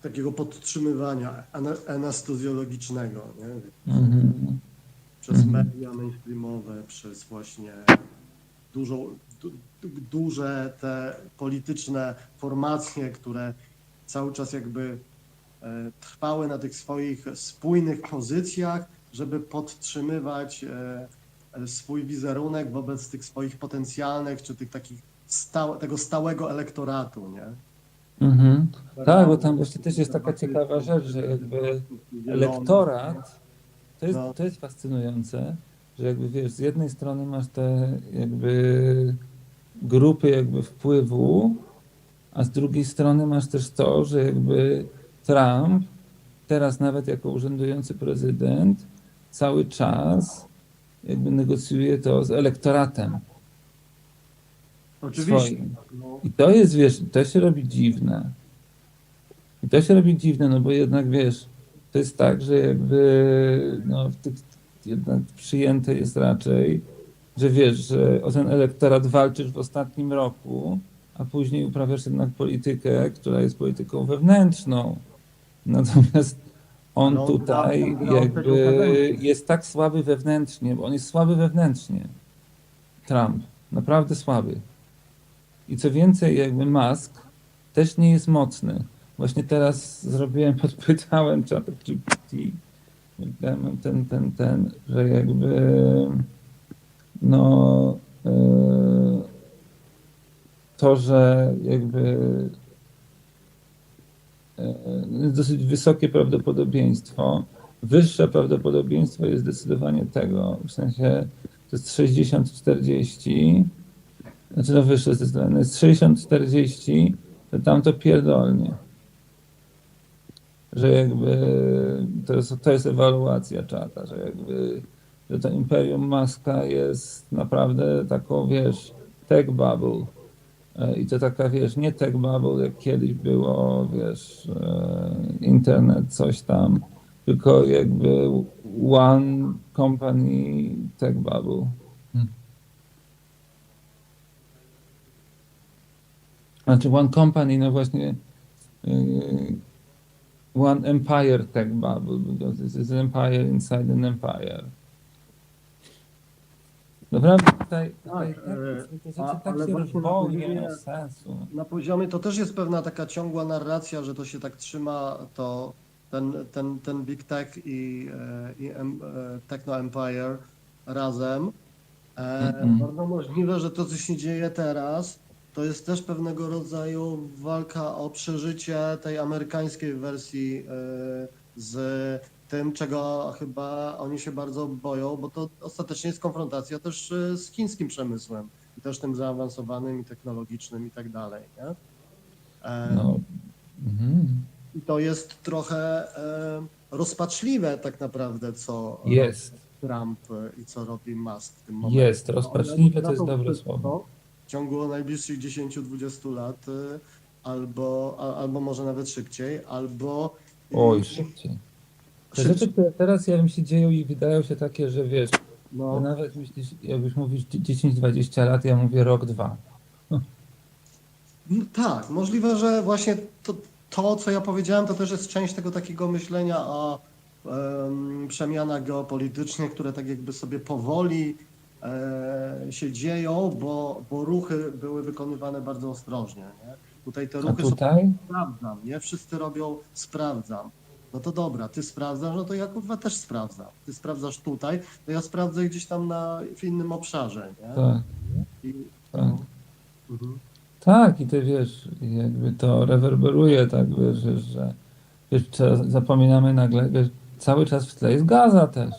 takiego podtrzymywania anestezjologicznego, nie? Przez media mainstreamowe, przez właśnie duże te polityczne formacje, które cały czas jakby trwały na tych swoich spójnych pozycjach, żeby podtrzymywać swój wizerunek wobec tych swoich potencjalnych, czy tych takich tego stałego elektoratu, nie? Tak, bo tam właśnie też jest taka ciekawa rzecz, że jakby elektorat, to jest fascynujące, że jakby wiesz, z jednej strony masz te jakby grupy jakby wpływu, a z drugiej strony masz też to, że jakby Trump teraz nawet jako urzędujący prezydent cały czas jakby negocjuje to z elektoratem. Oczywiście. Swoim. I to jest, wiesz, to się robi dziwne. I to się robi dziwne, no bo jednak, wiesz, to jest tak, że jakby, no, jednak przyjęte jest raczej, że wiesz, że o ten elektorat walczysz w ostatnim roku, a później uprawiasz jednak politykę, która jest polityką wewnętrzną. Natomiast on tutaj jakby jest tak słaby wewnętrznie, bo on jest słaby wewnętrznie. Trump. Naprawdę słaby. I co więcej, jakby Musk też nie jest mocny. Właśnie teraz podpytałem ChatGPT, że jakby no to, że jakby jest dosyć wysokie prawdopodobieństwo, wyższe prawdopodobieństwo jest zdecydowanie tego, w sensie to jest 60-40, znaczy no wyższe zdecydowanie, jest 60-40, to tam to pierdolnie. Że jakby to jest ewaluacja czata, że jakby że to imperium Muska jest naprawdę taką, wiesz, tech bubble. I to taka, wiesz, nie tech bubble, jak kiedyś było, wiesz, internet, coś tam, tylko jakby one company tech bubble. Znaczy one company, no właśnie one empire tech bubble, because this is an empire inside an empire. Naprawdę tutaj te rzeczy tak się rozwoją, nie mają sensu. Na poziomie to też jest pewna taka ciągła narracja, że to się tak trzyma, to ten Big Tech i Techno Empire razem. Bardzo możliwe, że to, co się dzieje teraz, to jest też pewnego rodzaju walka o przeżycie tej amerykańskiej wersji z tym, czego chyba oni się bardzo boją, bo to ostatecznie jest konfrontacja też z chińskim przemysłem i też tym zaawansowanym i technologicznym i tak dalej, nie? I to jest trochę rozpaczliwe tak naprawdę, co jest Trump i co robi Musk w tym momencie. Jest, rozpaczliwe to jest dobre słowo. W ciągu najbliższych 10-20 lat, albo może nawet szybciej, albo... Oj, szybciej. Te rzeczy, które teraz ja bym się dzieją i wydają się takie, że wiesz, to nawet myślisz, jakbyś mówisz 10-20 lat, ja mówię rok, 2. No tak, możliwe, że właśnie to, co ja powiedziałem, to też jest część tego takiego myślenia o przemianach geopolitycznych, które tak jakby sobie powoli się dzieją, bo ruchy były wykonywane bardzo ostrożnie. Nie? Tutaj te ruchy są sprawdzam, nie? Wszyscy robią sprawdzam. No to dobra, ty sprawdzasz, no to ja kurwa też sprawdzam. Ty sprawdzasz tutaj, to ja sprawdzę gdzieś tam w innym obszarze, nie? Tak. Tak. Tak, i ty wiesz, jakby to rewerberuje, tak wiesz, że wiesz, zapominamy nagle, wiesz, cały czas w tle jest Gaza też.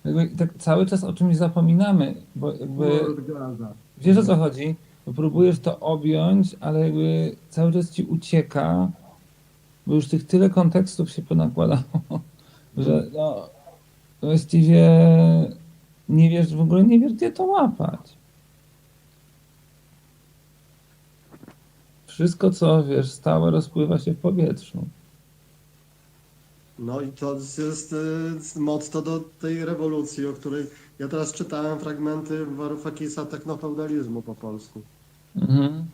Jakby tak cały czas o czymś zapominamy, bo jakby wiesz, o co chodzi, bo próbujesz to objąć, ale jakby cały czas ci ucieka, bo już tych tyle kontekstów się ponakładało, że no właściwie nie wiesz, w ogóle nie wiesz, gdzie to łapać. Wszystko, co wiesz, stałe rozpływa się w powietrzu. No i to jest motto do tej rewolucji, o której ja teraz czytałem fragmenty Warufakisa technofeudalizmu po polsku. Mhm.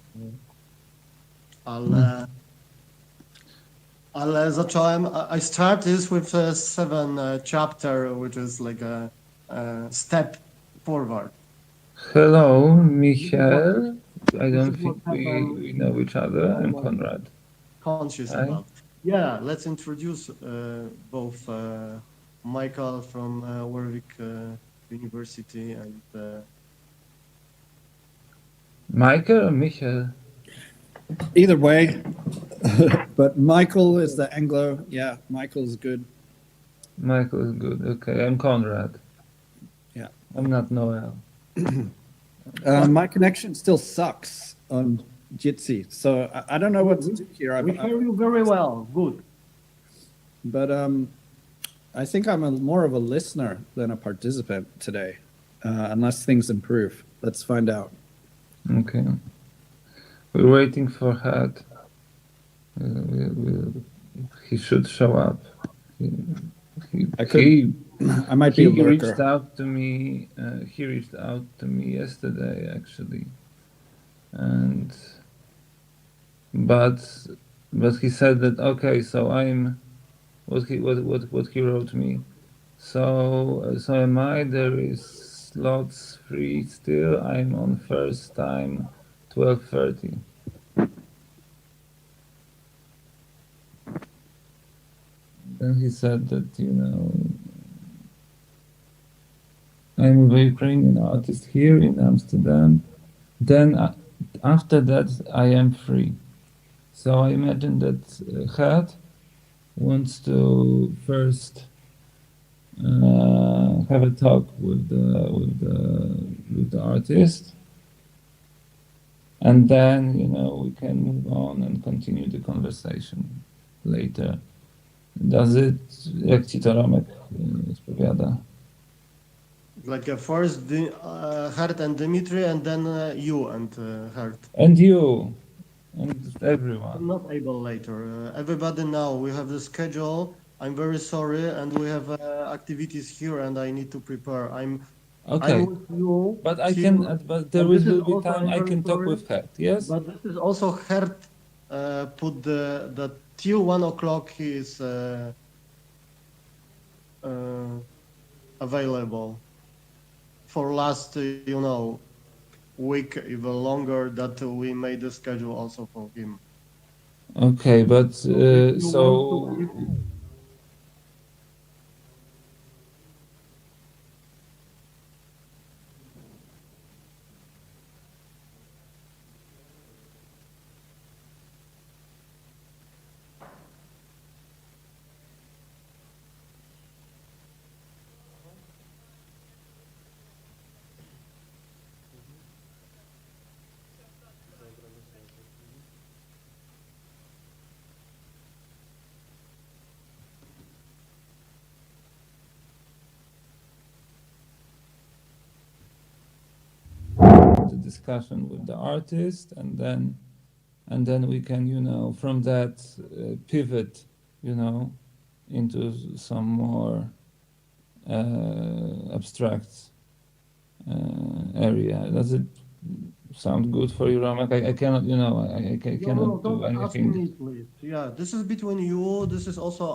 Ale zacząłem, I started with a 7 chapter, which is like a step forward. Hello, Michael. I don't think we know each other. I'm Konrad. Conscious Hi. about. Yeah, let's introduce both Michael from Warwick University and Michael or Michael? Either way, but Michael is the Anglo. Yeah, Michael's good. Michael is good. Okay, I'm Konrad. Yeah. I'm not Noel. My connection still sucks on Jitsi, so I don't know what to do here. we hear you very well. Good. But I think I'm more of a listener than a participant today, unless things improve. Let's find out. Okay. We're waiting for Hat. He should show up. I might be He a lurker. reached out to me. He reached out to me yesterday, actually, but he said that okay. So I'm what he wrote me. So am I? There is slots free still. I'm on first time, 12:30. Then he said that I'm a Ukrainian artist here in Amsterdam. Then after that, I am free. So I imagine that Hat wants to first have a talk with the artist, and then we can move on and continue the conversation later. Does it, jak ci to Romek odpowiada? Like first Hert and Dimitri, and then you and Hert. And you, and everyone. I'm not able later. Everybody now, we have the schedule. I'm very sorry, and we have activities here, and I need to prepare. I'm Okay, with you. but I till- can. But there and will this is be also, time I'm I very can talk sorry, with Hat. Yes. But this is also Hert put the till 1 o'clock he is available for last week, even longer, that we made the schedule also for him. Okay, but If you so. want to- The discussion with the artist, and then we can from that pivot into some more abstract area. Does it sound good for you, Ramek? I cannot I cannot do don't ask anything. me, please. Yeah, this is between you. This is also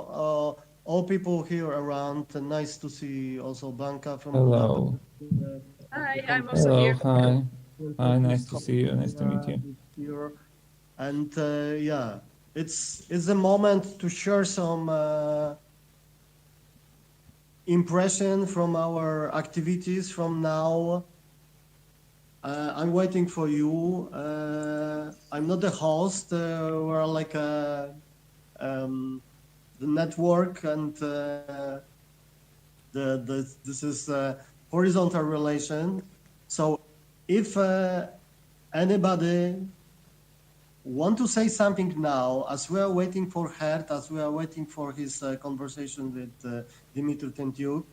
all people here around. Nice to see also Blanca from Hello. Budapest. Hi, I'm also Hello, here. hi. Hi, nice to see you. Nice to meet you. Here. And yeah, it's a moment to share some impression from our activities from now. I'm waiting for you. I'm not the host. We're like the network, and this is a horizontal relation. So if anybody want to say something now, as we are waiting for Hert, as we are waiting for his conversation with Dimitri Tentyuk,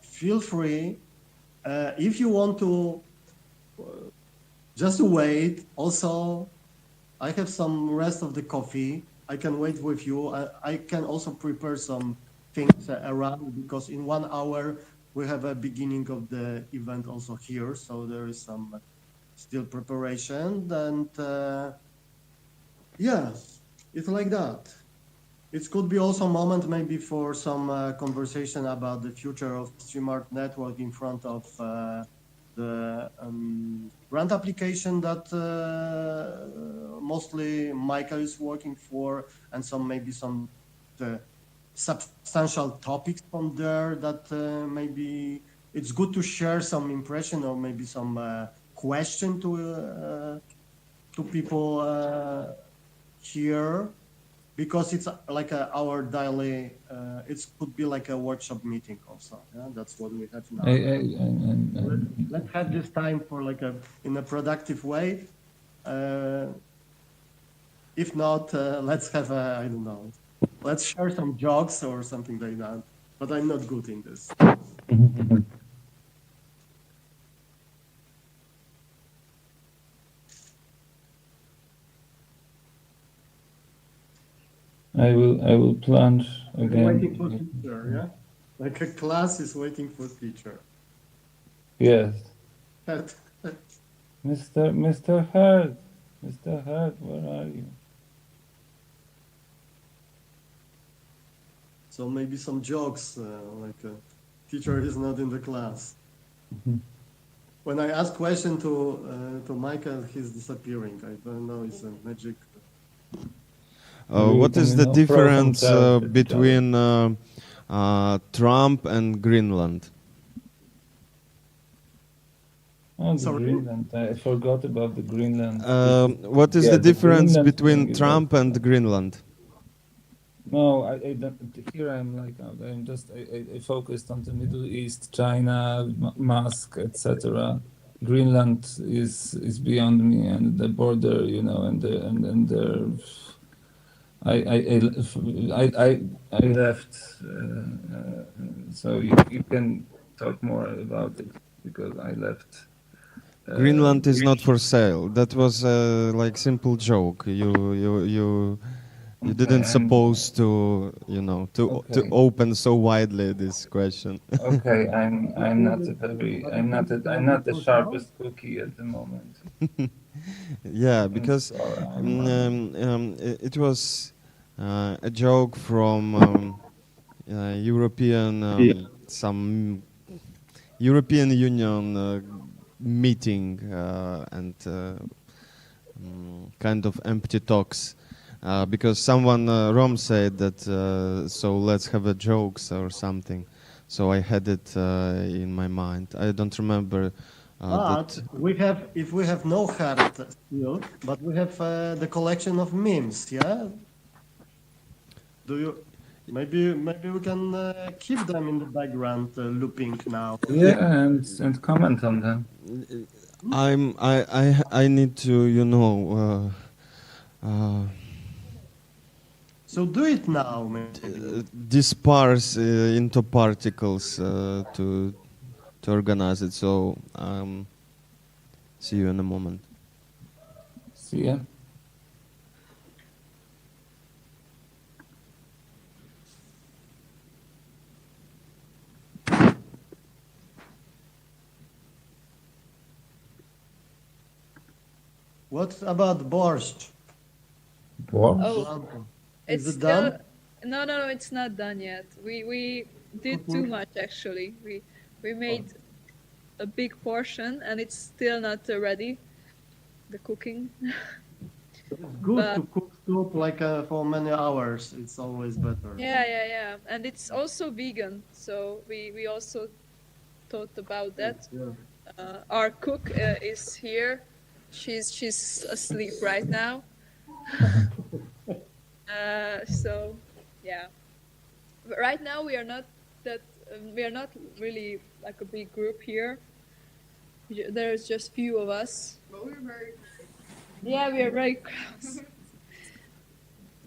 feel free. If you want to just wait, also, I have some rest of the coffee. I can wait with you. I can also prepare some things around, because in 1 hour we have a beginning of the event also here, so there is some still preparation, and yeah, it's like that. It could be also a moment maybe for some conversation about the future of StreamArt network in front of the grant application that mostly Michael is working for, and maybe some substantial topics from there that maybe it's good to share some impression or maybe some question to people here, because it's like our daily. It could be like a workshop meeting also. Yeah, that's what we have now. Let's have this time for like in a productive way. If not, let's have I don't know. Let's share some jokes or something like that. But I'm not good in this. I will plunge Waiting for again. teacher, yeah? Like a class is waiting for teacher. Yes. That- Mr. Hurd, where are you? So maybe some jokes, like teacher is not in the class. When I ask question to Michael, he's disappearing. I don't know, it's a magic. What is the difference between Trump and Greenland? Oh, the Sorry? Greenland. I forgot about the Greenland. What is Yeah, the the difference Greenland between thing is Trump like- and Greenland? No, I don't. Here I'm like I'm just I focused on the Middle East, China, Musk, etc. Greenland is beyond me, and the border, you know, and the I left, so you can talk more about it because I left. Greenland is not for sale. That was like simple joke. You didn't suppose to, you know, to Okay. open so widely this question. Okay, I'm not the sharpest cookie at the moment. Yeah, because So I'm, it was a joke from European some European Union meeting and kind of empty talks. Because someone, Rom, said that, so let's have a jokes or something. So I had it in my mind. I don't remember. But if we have no heart still, but we have the collection of memes, yeah? Do you? Maybe we can keep them in the background looping now. yeah, and comment on them. I need to, you know. So do it now, maybe. Disperse into particles to organize it. So see you in a moment. See ya. What about borscht? What? Oh, Is it's it still done? no, it's not done yet. We did too much actually. We made a big portion and it's still not ready. The cooking. It's good But- to cook soup like for many hours. It's always better. Yeah. And it's also vegan, so we also thought about that. Yeah. Our cook is here. She's asleep right now. So yeah. But right now we are not really like a big group here. There's just few of us. But we're very Yeah, we are very close.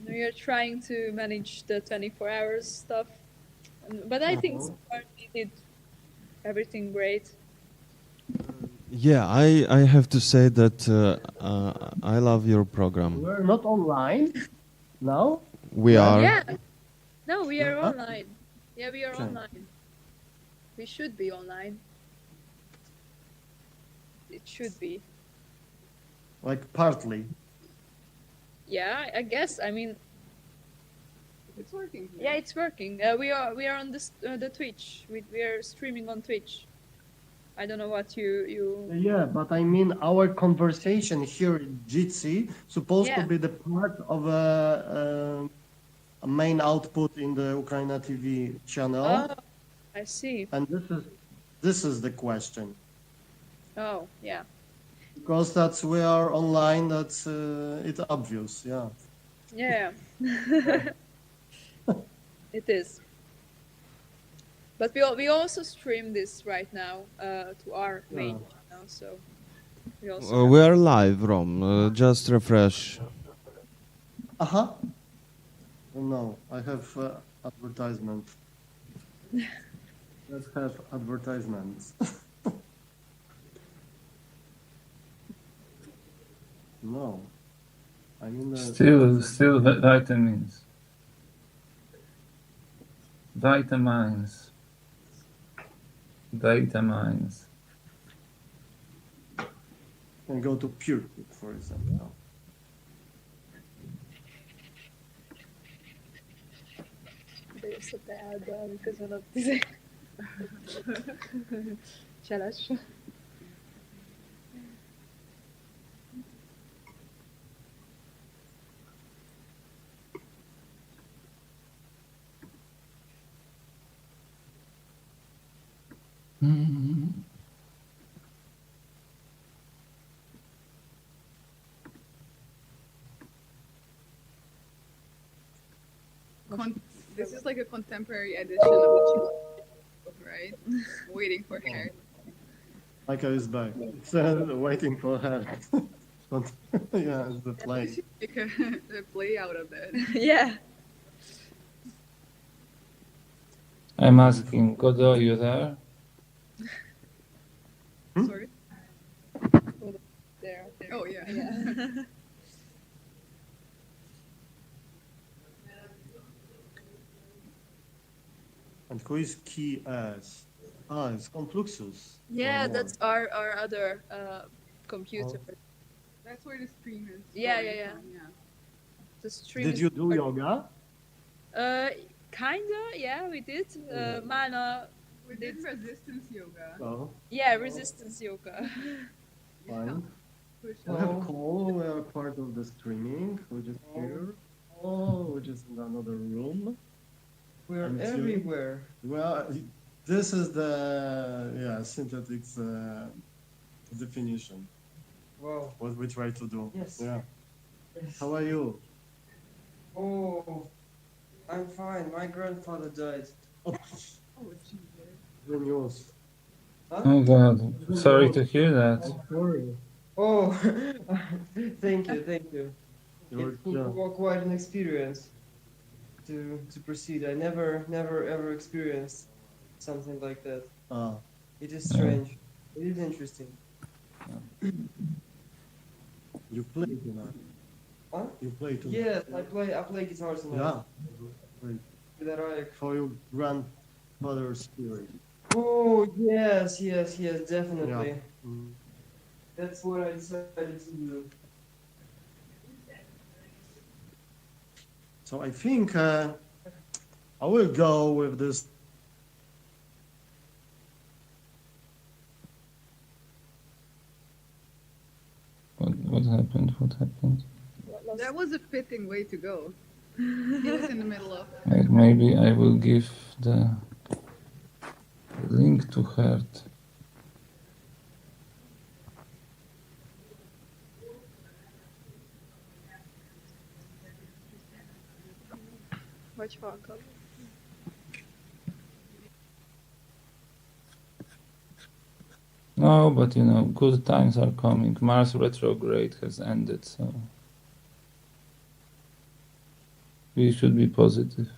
We are trying to manage the 24 hours stuff. But I think so far we did everything great. Yeah, I have to say that I love your program. We're not online, Now? We are. Yeah. No, we are Huh? online. Yeah, we are Okay. online. We should be online. It should be. Like partly. Yeah, I guess. I mean, It's working. yeah, it's working. We are on this the Twitch. We are streaming on Twitch. I don't know what you. Yeah, but I mean our conversation here in Jitsi supposed to Yeah. be the part of a main output in the Ukraina TV channel, Oh, I see. and this is the question. Oh, yeah. Because that's we are online, that's it's obvious, yeah. Yeah. It is. But we also stream this right now to our main channel, so we also. We are live, Rom. Just refresh. Uh-huh. No, I have advertisement. Let's have advertisements. No. I mean Still vitamins. Vitamins. Vitamins. can go to pure, for example. De so bad because I'm not busy. Challenge. This is like a contemporary edition of the book, right? Waiting for her. Micah is back. It's waiting for her. But, yeah, it's the play. Make a play out of that. Yeah. I'm asking, Godo, are you there? Sorry. There. Oh yeah. Yeah. And who is key as? Ah, it's Confluxus. Yeah, Oh, that's our other computer. That's where the stream is. Yeah, starting yeah, from, yeah. The stream. Did is- you do yoga? Kinda, yeah, we did. Mana, We did resistance yoga. Oh, yeah, resistance yoga. fine. Push We have call. We are part of the streaming. We're just here. Oh, we're just in another room. We're And you? everywhere. Well, this is the synthetic definition. Wow. What we try to do. Yes. Yeah. Yes. How are you? Oh, I'm fine. My grandfather died. Oh, Jesus. The news. Oh God, sorry to hear that. Sorry. Oh, thank you. You're, It was quite an experience to proceed. I never ever experienced something like that. It is strange. It is interesting. you play tonight. Huh? You play tonight. Yes, I play guitar tonight. Yeah. Great. That I- For your grandfather's spirit. Oh yes, definitely. Yeah. Mm. That's what I decided to do. So I think I will go with this. What happened? What happened? That was a fitting way to go. He was in the middle of. Maybe I will give the link to her. Watch Hawk. No, but you know, good times are coming. Mars retrograde has ended, so we should be positive.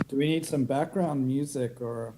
Do we need some background music or?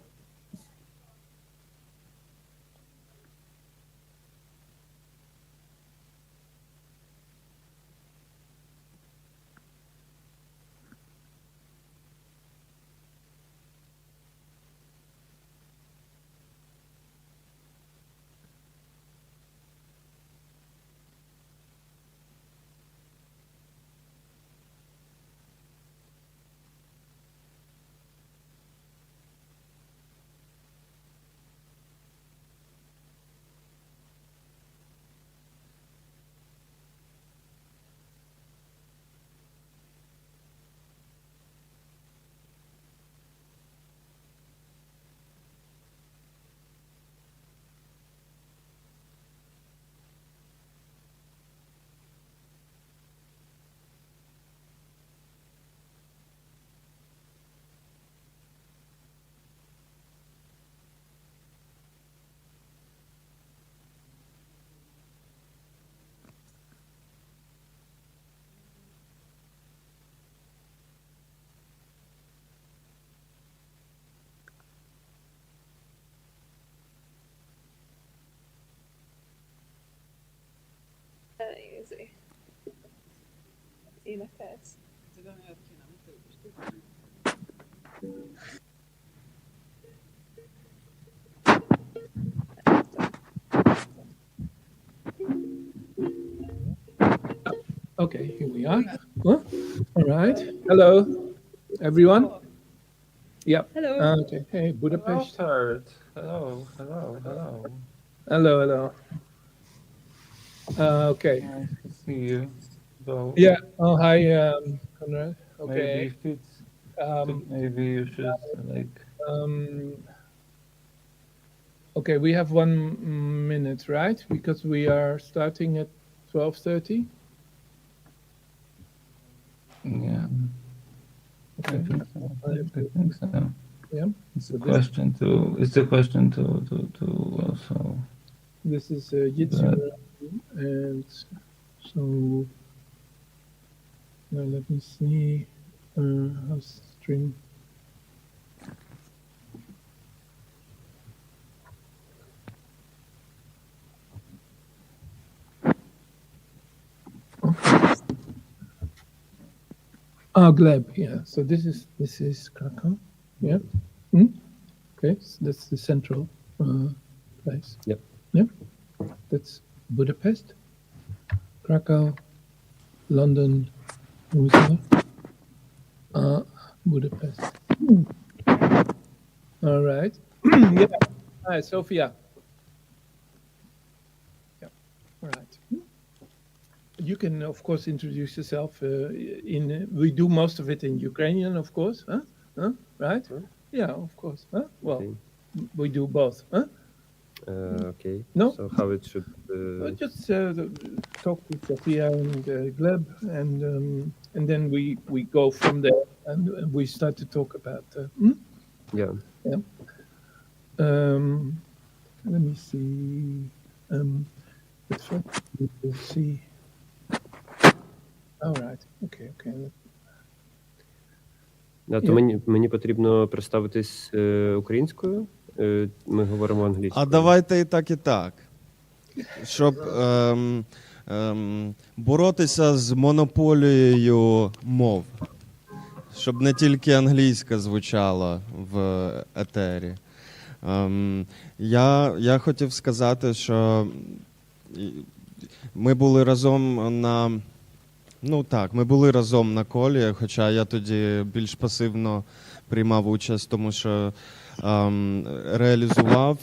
busy. In a fest. Okay, here we are. Huh? All right. Hello, everyone. Yep. Hello. Okay. Hey, Budapest. Hello. Hello. Hello. Hello, hello. Okay. Nice to see you. So Yeah. Oh, hi, Conrad. maybe Okay. if it's, Um, maybe you should like. Okay, we have 1 minute, right? Because we are starting at 12:30. Yeah. Okay. I think so. I think so. Yeah. It's So a question to also. This is YouTube, and so now let me see how stream. Oh, Gleb, yeah. So this is Krakow, yeah. Okay, so that's the central place. Yep. Yep. That's Budapest, Krakow, London, Warsaw, Budapest. All right. Yeah. Hi, Sophia. Yeah. All right. You can, of course, introduce yourself. We do most of it in Ukrainian, of course. Huh? Right? Sure. Yeah, of course. Huh? Well, Okay. we do both. Huh? Okay. No? So how it should? Just talk with Sophia and Gleb, and then we go from there, and we start to talk about. Yeah. Yeah. Let me see. We'll see. All right. Okay. Да, то мені потрібно представитись українською. Ми говоримо англійською. А давайте і так. Щоб боротися з монополією мов. Щоб не тільки англійська звучала в етері. Я хотів сказати, що ми були разом на... ми були разом на колі, хоча я тоді більш пасивно приймав участь, тому що реалізував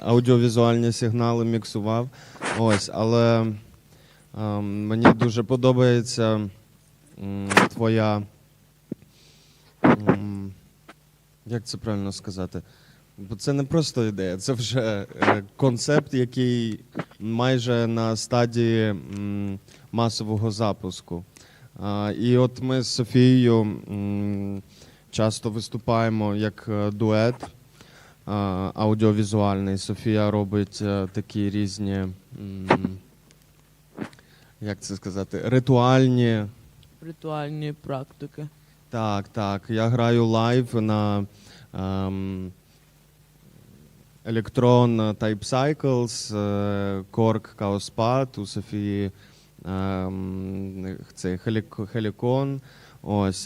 аудіовізуальні сигнали, міксував. Але мені дуже подобається твоя, як це правильно сказати? Бо це не просто ідея, це вже концепт, який майже на стадії масового запуску. І от ми з Софією часто виступаємо як дует аудіовізуальний. Софія робить такі різні, як це сказати, ритуальні практики. Так. Я граю лайв на Electron Type Cycles, Korg Chaos Pad, у Софії цей Helicon.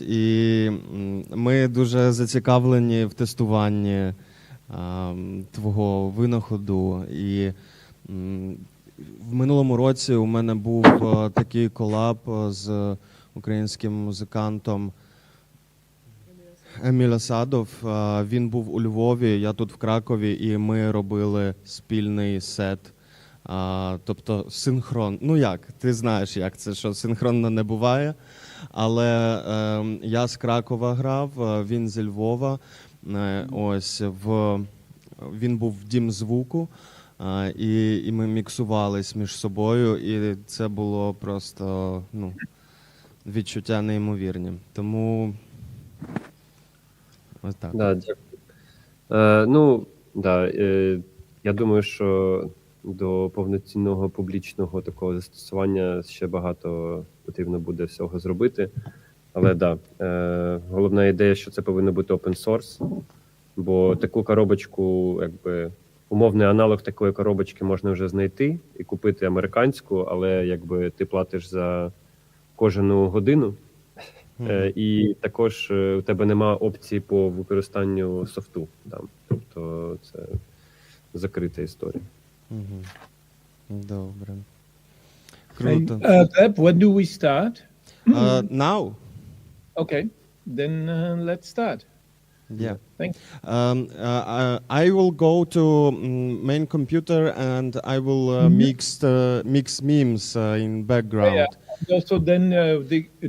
І ми дуже зацікавлені в тестуванні твого винаходу. І в минулому році у мене був такий колаб з українським музикантом Еміль Асадов. Він був у Львові, я тут в Кракові, і ми робили спільний сет. Тобто синхрон. Ти знаєш, як це, що синхронно не буває. Але я з Кракова грав, він зі Львова. Він був в Дім звуку, і ми міксувались між собою, і це було просто відчуття неймовірні. Тому ось так. Да, дякую. Я думаю, що до повноцінного публічного такого застосування ще багато потрібно буде всього зробити. Але головна ідея, що це повинно бути open source, бо таку коробочку умовний аналог такої коробочки можна вже знайти і купити американську, але якби ти платиш за кожну годину, і також у тебе нема опції по використанню софту там. Тобто це закрита історія. Добре. Hey, Круто. Gleb, when do we start? Now? Okay, then let's start. Yeah. Thank I will go to main computer and I will mix memes in background. Yeah. Also, then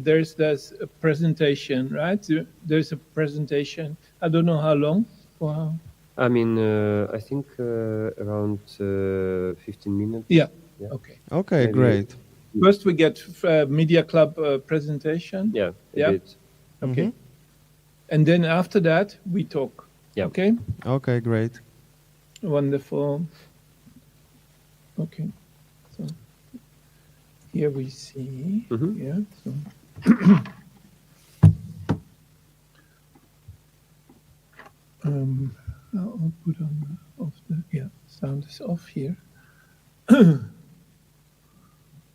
there's this presentation, right? There's a presentation. I don't know how long. Wow. I mean, I think around 15 minutes. Yeah. Yeah. Okay. Okay, Maybe. great. First, we get media club presentation. Yeah. Yeah. Bit. Okay. And then after that, we talk. Yeah. Okay. Okay, great. Wonderful. Okay. So here we see. Yeah. So. I'll put on off the sound is off here.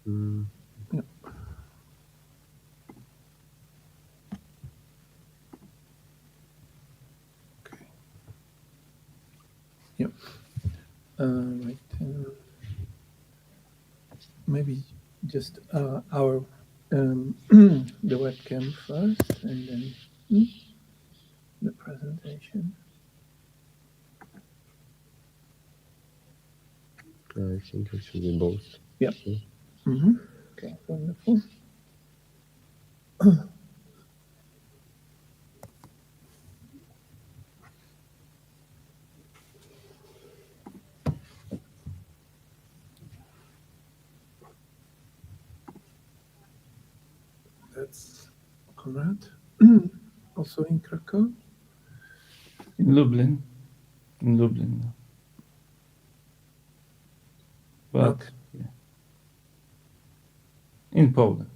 Yeah. Okay. Yep. Right. Maybe just our the webcam first, and then the presentation. I think it should be both. Yep. Okay, wonderful. That's Konrad, also in Krakow. In Lublin. In Lublin. But yeah. In Poland.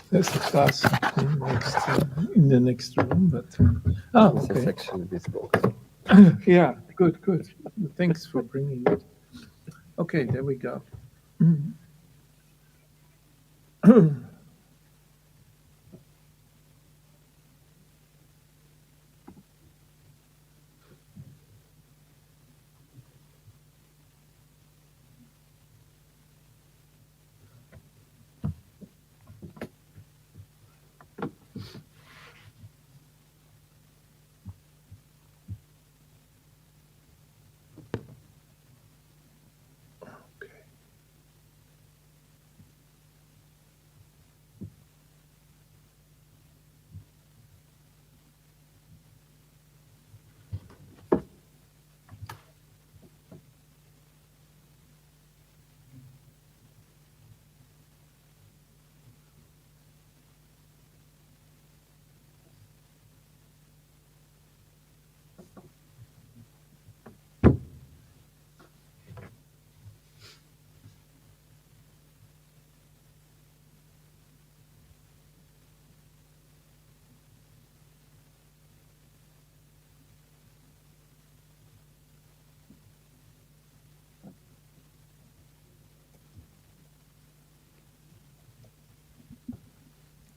There's a class in the next room, but This is okay. actually bespoke. Yeah, good. Thanks for bringing it. Okay, there we go.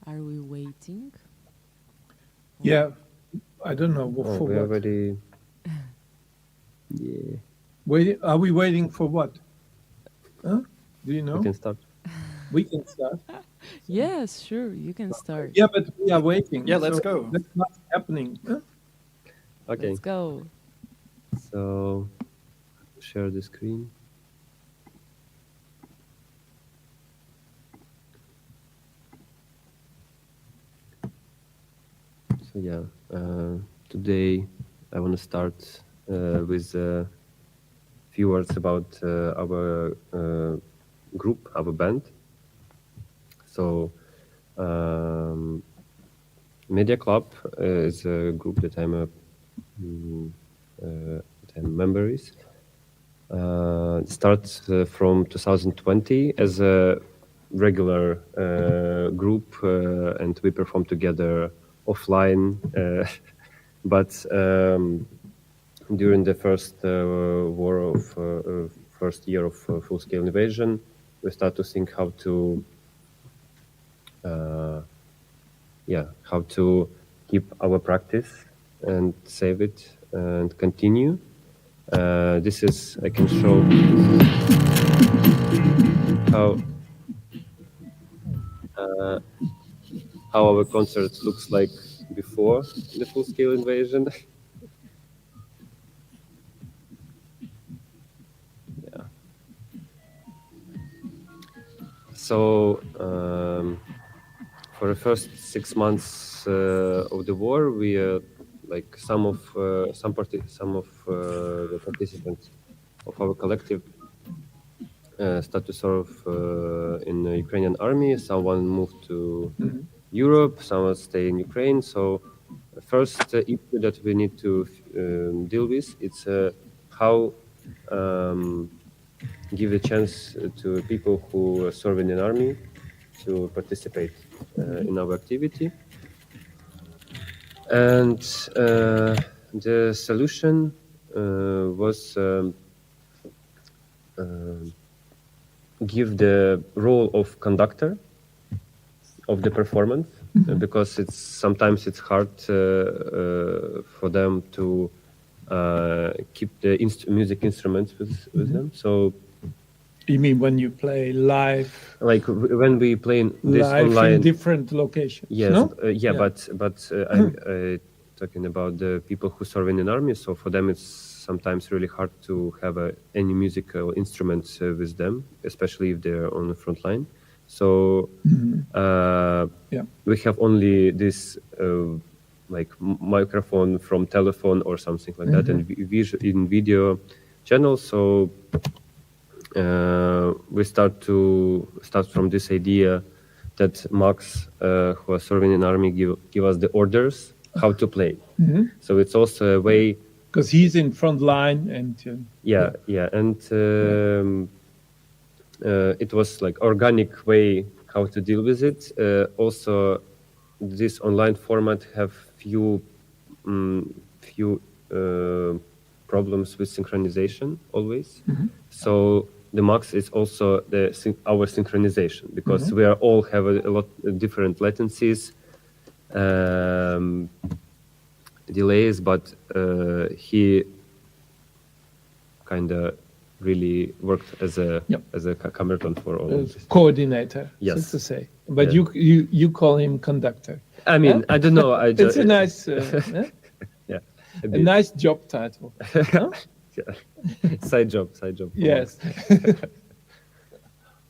Are we waiting? Yeah, I don't know Oh, for we what. already. Yeah. Waiting? Are we waiting for what? Huh? Do you know? We can start. We can start. Yes, sure, you can start. Yeah, but we are waiting. Yeah, let's so go. That's not happening. Huh? Okay. Let's go. So, share the screen. So yeah, today I want to start with few words about our group, our band. So, Media Club is a group that I'm a member is. Starts from 2020 as a regular group, and we perform together offline. But during the first first year of full-scale invasion, we start to think how to keep our practice and save it and continue. This is, I can show how our concert looks like before the full-scale invasion. Yeah. So for the first 6 months of the war, we like some of the participants of our collective start to serve in the Ukrainian army. Someone moved to Europe, someone stay in Ukraine. So the first issue that we need to deal with, it's how give a chance to people who serve in an army to participate in our activity. And the solution was give the role of conductor of the performance, because sometimes it's hard for them to keep the music instruments with them. So you mean when you play live? Like when we play this live online in different locations? Yes, no? Yeah, but I'm talking about the people who serve in an army. So for them, it's sometimes really hard to have any musical instruments with them, especially if they're on the front line. So we have only this like microphone from telephone or something like that, and in video channel. So we start from this idea that Max, who are serving in army, give us the orders how to play. So it's also a way, because he's in front line and and it was like organic way how to deal with it. Also, this online format have few problems with synchronization always. So the Max is also our synchronization, because we are all have a lot of different latencies, delays, but he kind of really worked as a cameraman for all of this. Coordinator, yes, so to say. But you call him conductor. I mean, I don't know. It's a nice, a nice job title. Huh? Side job. Yes.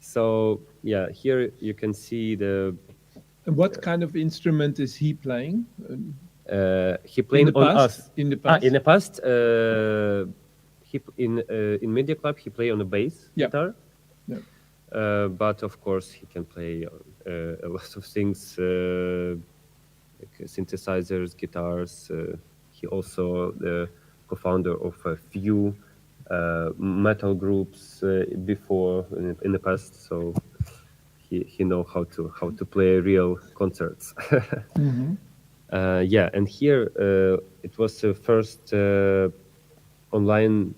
So here you can see the. What kind of instrument is he playing? He played on us. In the past. In the past, in Media Club he played on the bass guitar. But of course he can play a lot of things, like synthesizers, guitars. He also the co-founder of a few metal groups before in the past, so he know how to play real concerts. And here it was the first online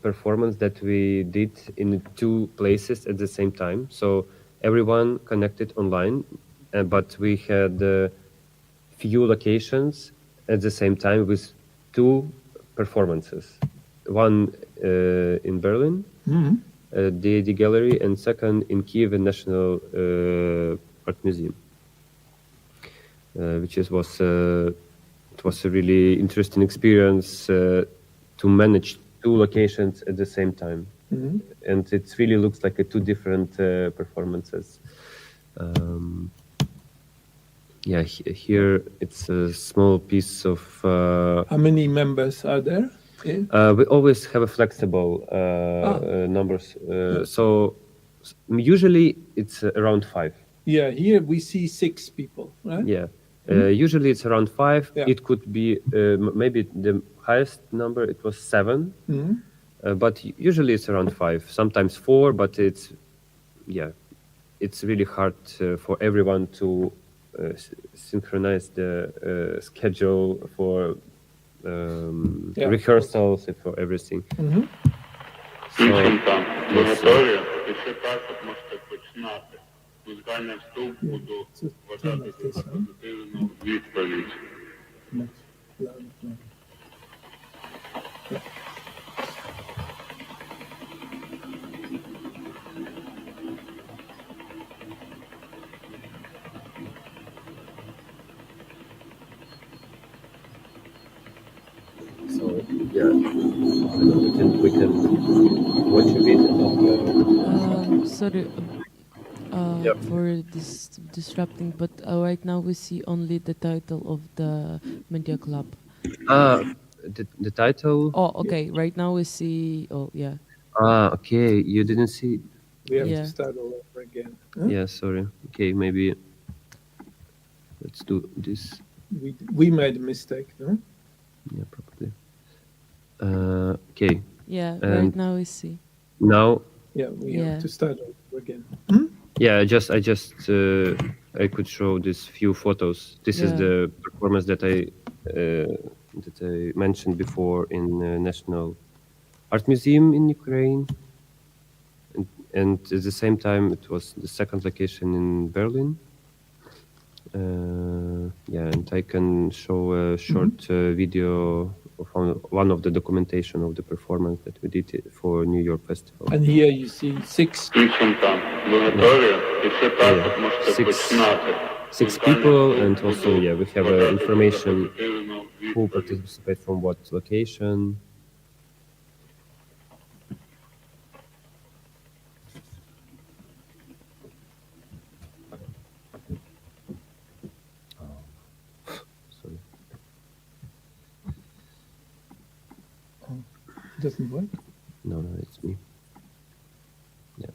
performance that we did in 2 places at the same time. So everyone connected online, but we had few locations at the same time with 2 performances. One in Berlin, the Gallery, and second in Kiev National Art Museum, which was a really interesting experience to manage 2 locations at the same time, and it really looks like 2 different performances. Here it's a small piece of. How many members are there? We always have a flexible numbers. So usually it's around 5. Yeah, here we see 6 people, right? Yeah. Usually it's around 5. Yeah. It could be maybe the highest number. It was 7. But usually it's around 5. Sometimes 4. But it's really hard for everyone to synchronize the schedule for rehearsals and for everything. So, yes, Музикальний вступ буду вважати за позитивну відповідь. So yeah, we can watch a bit of Sorry for this disrupting, but right now we see only the title of the media club. The title. Oh, okay. Right now we see. Oh, yeah. Okay. You didn't see. We have to start all over again. Huh? Yeah, sorry. Okay, maybe let's do this. We made a mistake, no? Yeah, probably. Okay. Yeah, right now we see. Now. Yeah, we have to start over again. Yeah, I could show these few photos. This is the performance that I mentioned before in National Art Museum in Ukraine, and at the same time it was the second location in Berlin. And I can show a short video of one of the documentation of the performance that we did for New York Festival. And here you see 6. Six people, and also we have information who participate from what location. Sorry. Doesn't work? No, it's me. Yeah.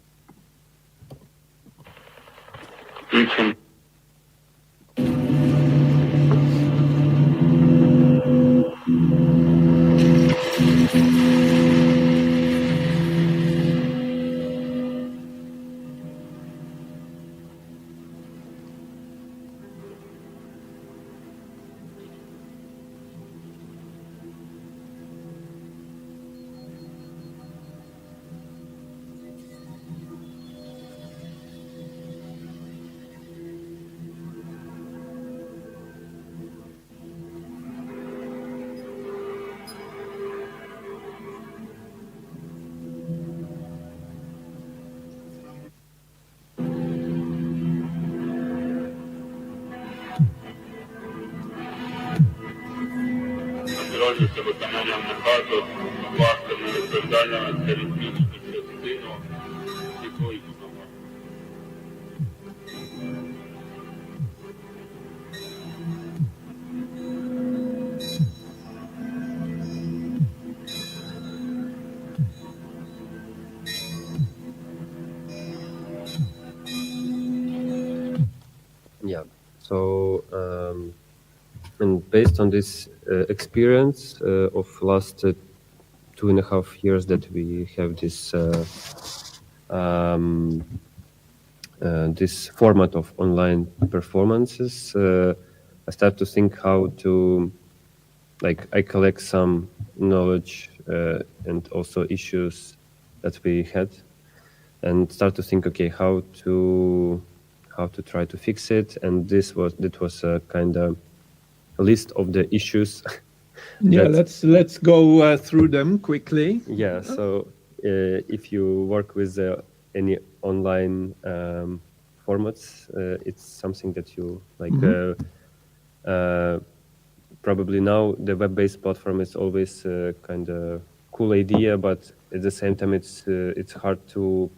Підрозділ виконанням наказу власне відповідальна за технічну частину якої саме. Yeah. So, and based on this experience of last 2.5 years that we have this this format of online performances, I start to think how to, like, I collect some knowledge and also issues that we had, and start to think, okay, how to try to fix it. And that was a kind of a list of the issues. Yeah, let's go through them quickly. Yeah, so if you work with any online formats, it's something that you like. Probably now the web-based platform is always kind of cool idea, but at the same time it's hard to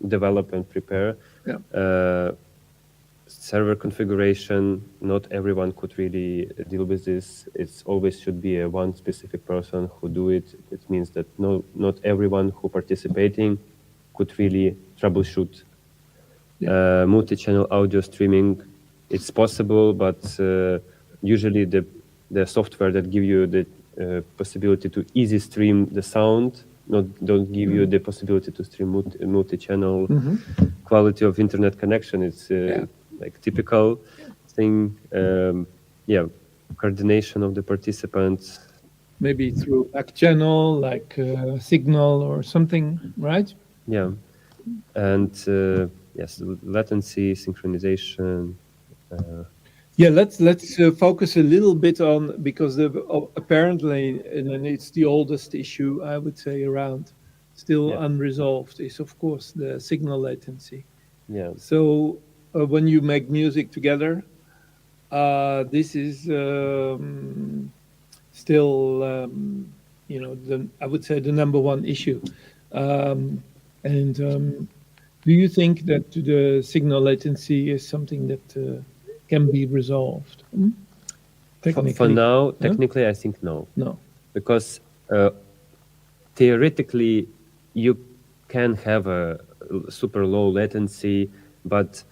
develop and prepare. Yeah. server configuration, not everyone could really deal with this. It's always should be a one specific person who do it. It means that not everyone who participating could really troubleshoot. Multi-channel audio streaming, it's possible, but usually the software that give you the possibility to easy stream the sound don't give you the possibility to stream multi-channel. Quality of internet connection is like typical thing. Coordination of the participants. Maybe through back channel, like Signal or something, right? Yeah, and yes, latency, synchronization. Let's focus a little bit on, because apparently, and it's the oldest issue I would say around, still unresolved, is of course the signal latency. Yeah. So when you make music together, this is still, I would say the number one issue. Do you think that the signal latency is something that can be resolved? For now, technically, I think no. No. Because theoretically, you can have a super low latency, but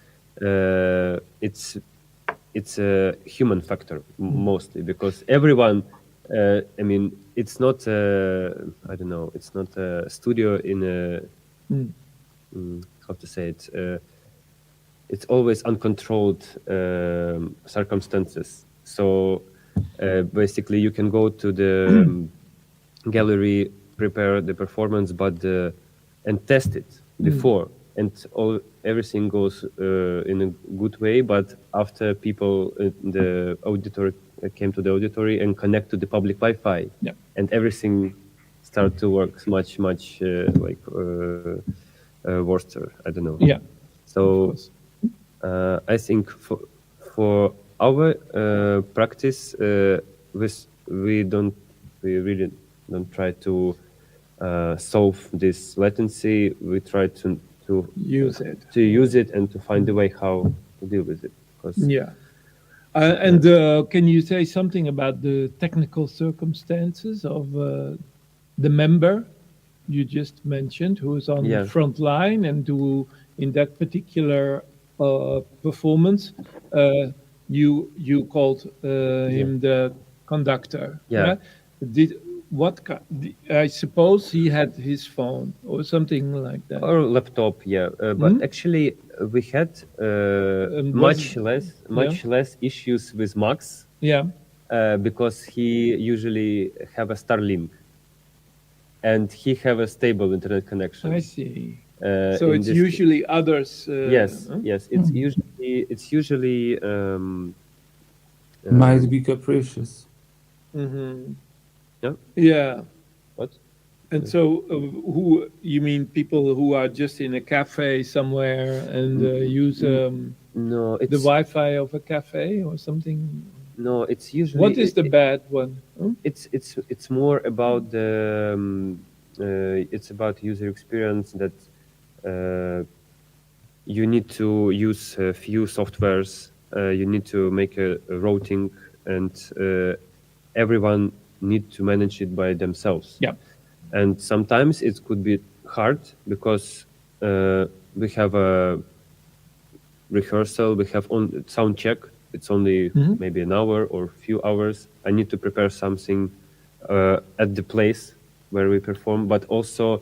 it's a human factor mostly, because everyone, I mean, it's not I don't know, it's not a studio in a how to say it, it's always uncontrolled circumstances. So basically you can go to the gallery, prepare the performance, but and test it before, and everything goes in a good way. But after people in the auditory came to the auditory and connect to the public Wi-Fi, and everything start to work much like worse. I don't know. Yeah. So I think for our practice, we really don't try to solve this latency. We try to use it and to find a way how to deal with it. And can you say something about the technical circumstances of the member you just mentioned, who is on the front line and who, in that particular performance, you called him the conductor? Yeah. Right? I suppose he had his phone or something like that, or laptop. But actually we had much less issues with Max. Because he usually have a Starlink and he have a stable internet connection. I see. So it's usually others. Yes. It's usually might be capricious. Yeah. What? And so, who you mean? People who are just in a cafe somewhere and use no, the Wi-Fi of a cafe or something? No, it's usually. What is the bad one? It's more about the. It's about user experience that you need to use a few softwares. You need to make a routing, and everyone need to manage it by themselves. And sometimes it could be hard because we have a rehearsal, we have sound check. It's only maybe an hour or a few hours. I need to prepare something at the place where we perform, but also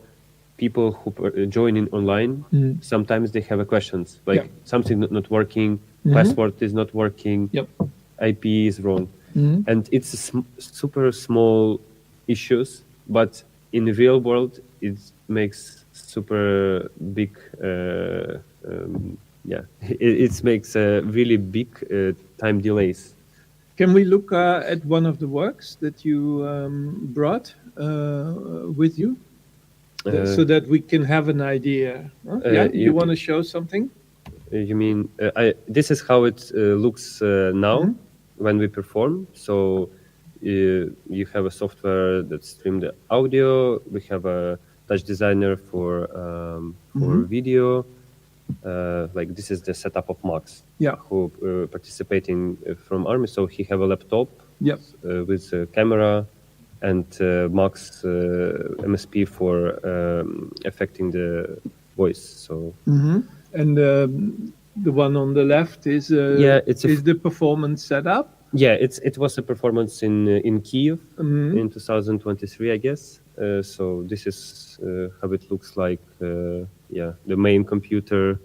people who join in online, sometimes they have questions, like something not working, password is not working, IP is wrong. And it's super small issues, but in the real world, it makes super big, it makes really big time delays. Can we look at one of the works that you brought with you, so that we can have an idea? You want to show something? You mean, this is how it looks now when we perform. So you have a software that streams the audio. We have a touch designer for video. like this is the setup of Max, Yeah. who participating from army. So he have a laptop Yep. with a camera and Max MSP for affecting the voice. So And the one on the left is is the performance setup. yeah, it was a performance in Kiev in 2023, I guess. So this is how it looks like. Yeah, the main computer.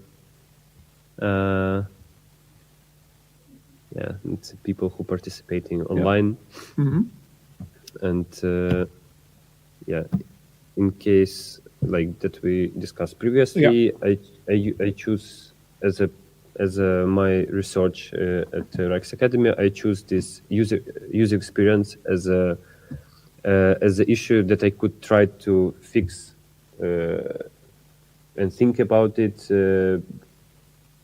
Yeah, it's people who participating online. And yeah, in case like that we discussed previously, I choose as my research at the Rijksacademie, I choose this user experience as a issue that I could try to fix and think about it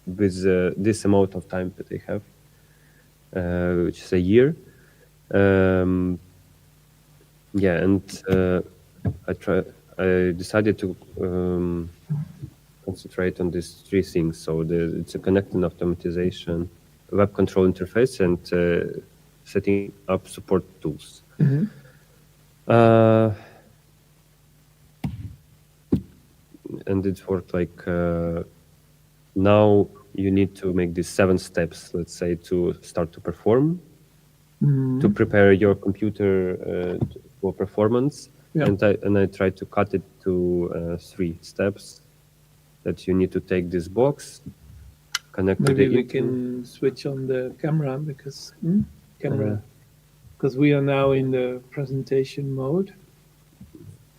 with this amount of time that I have, which is a year. Yeah, and I decided to concentrate on these three things. So it's a connecting automatization, web control interface, and setting up support tools. And it worked like now you need to make these 7 steps, let's say, to start to perform, to prepare your computer for performance. And I try to cut it to 3 steps. That you need to take this box, connect Maybe to the we can switch on the camera because because we are now in the presentation mode.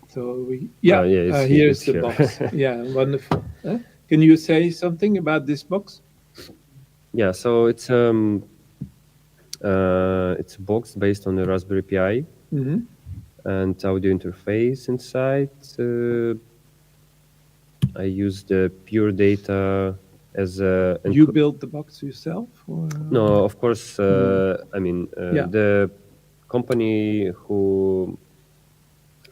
So here's the box. Yeah, wonderful. Can you say something about this box? Yeah, so it's a box based on the Raspberry Pi and audio interface inside. I use the pure data as a... You built the box yourself? Or? No, of course. I mean, the company who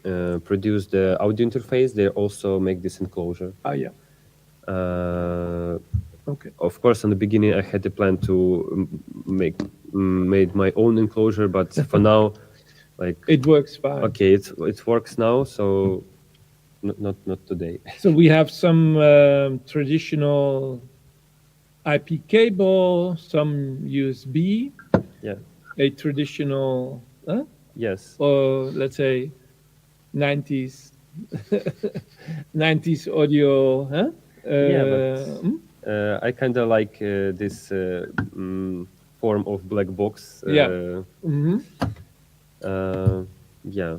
produced the audio interface, they also make this enclosure. Yeah. Okay. Of course, in the beginning, I had the plan to made my own enclosure, but for now, like it works fine. Okay, it works now, so not today. So we have some traditional IP cable, some USB. Yeah. A traditional. Yes. Or let's say 90s 90s audio. I kind of like this form of black box. Yeah. Yeah.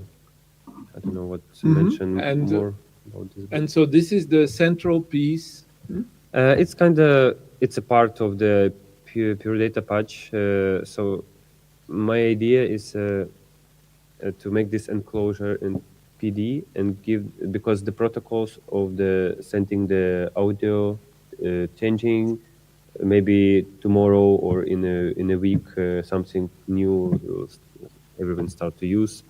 I don't know what to mention more about this. And so this is the central piece. It's a part of the pure data patch. So my idea is to make this enclosure in PD and because the protocols of the sending the audio changing, maybe tomorrow or in a week something new everyone start to use.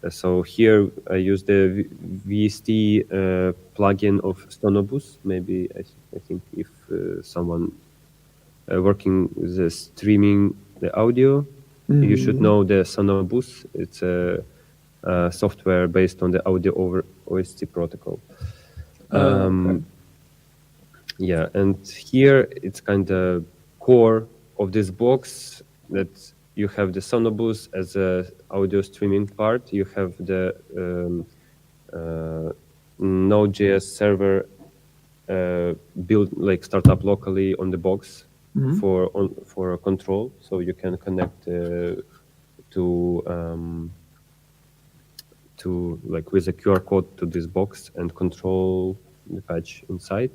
So here I use the VST plugin of Stonobus. Maybe I think if someone working with the streaming the audio, you should know the Sonobus. It's a software based on the audio over OST protocol. Okay. Yeah, and here it's kind of core of this box that you have the Sonobus as a audio streaming part. You have the Node.js server built like startup locally on the box for control, so you can connect to like with a QR code to this box and control the patch inside.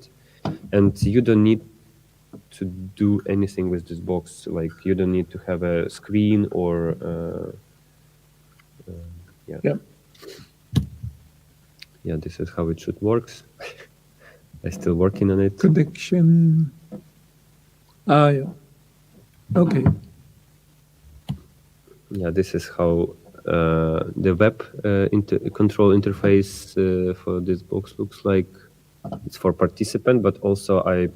And you don't need to do anything with this box. Like you don't need to have a screen or yeah. This is how it should work. I'm still working on it. Connection. Yeah. Okay. Yeah, this is how the web control interface for this box looks like. It's for participant, but also I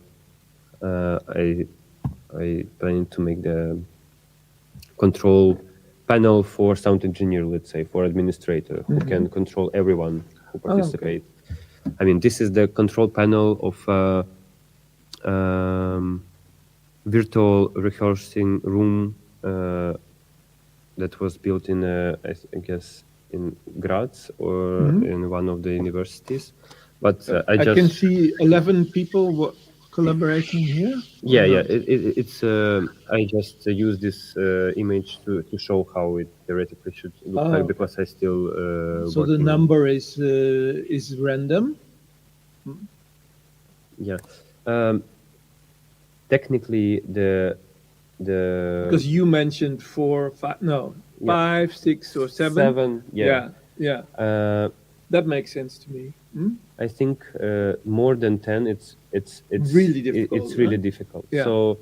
I planning to make the control panel for sound engineer, let's say, for administrator, who can control everyone who participate. I mean, this is the control panel of virtual rehearsing room that was built in, I guess, in Graz or in one of the universities. But I can see 11 people collaborating here. Yeah. It's I just use this image to show how it theoretically should look like, because I still. So the number is random. Yeah. Technically, the because you mentioned 4, 5, no, 5, 6, or 7. 7. Yeah. That makes sense to me. I think more than 10. It's really difficult. It's really difficult. Yeah. So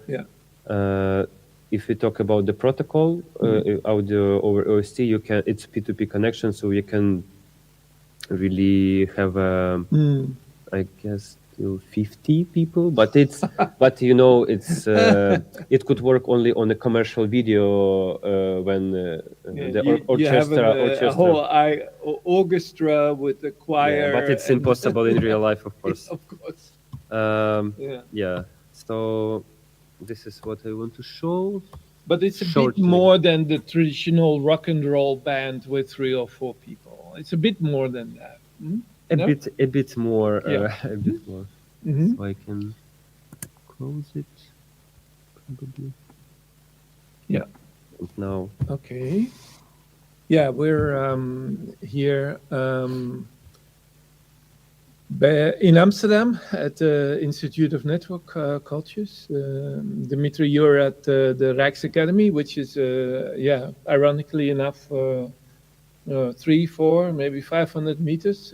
if we talk about the protocol, audio over OST, you can. It's P2P connection, so you can really have I guess till 50 people, but it's but you know it's it could work only on a commercial video when the orchestra. A whole orchestra with the choir. But it's impossible in real life, of course. Of course. So this is what I want to show. But it's a bit more than the traditional rock and roll band with 3 or 4 people. It's a bit more than that. A bit more. A bit more. So I can close it, probably. Yeah. And now. Okay. Yeah, we're here in Amsterdam at the Institute of Network Cultures. Dimitri, you're at the Rijksacademy, which is, ironically enough, 3, 4, maybe 500 meters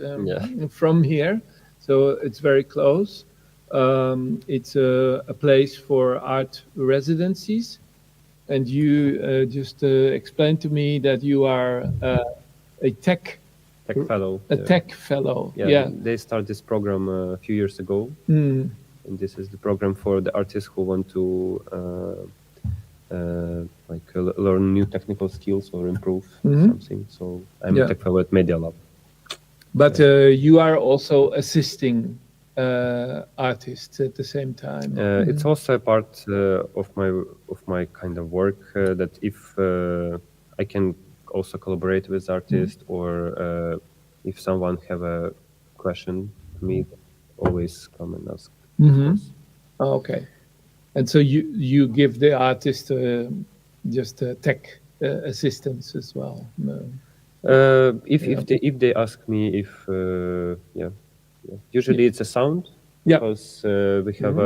from here. So it's very close. It's a place for art residencies. And you just explained to me that you are a tech fellow. Tech fellow. Yeah. They started this program a few years ago. And this is the program for the artists who want to learn new technical skills or improve something. So I'm a tech fellow at Media Lab. But you are also assisting artists at the same time. It's also a part of my kind of work that if I can also collaborate with artists, or if someone have a question to me, always come and ask. Okay, and so you give the artist just tech assistance as well. If they ask me if usually it's a sound, because we have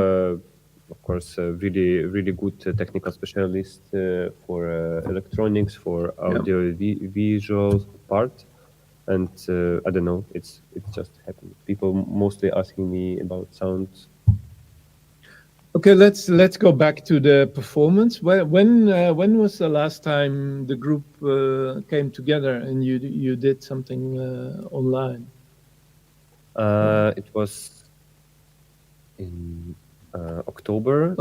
of course a really good technical specialist for electronics, for audio visual part, and I don't know, it's just happened. People mostly asking me about sound. Okay, let's go back to the performance. When was the last time the group came together and you did something online? It was in October,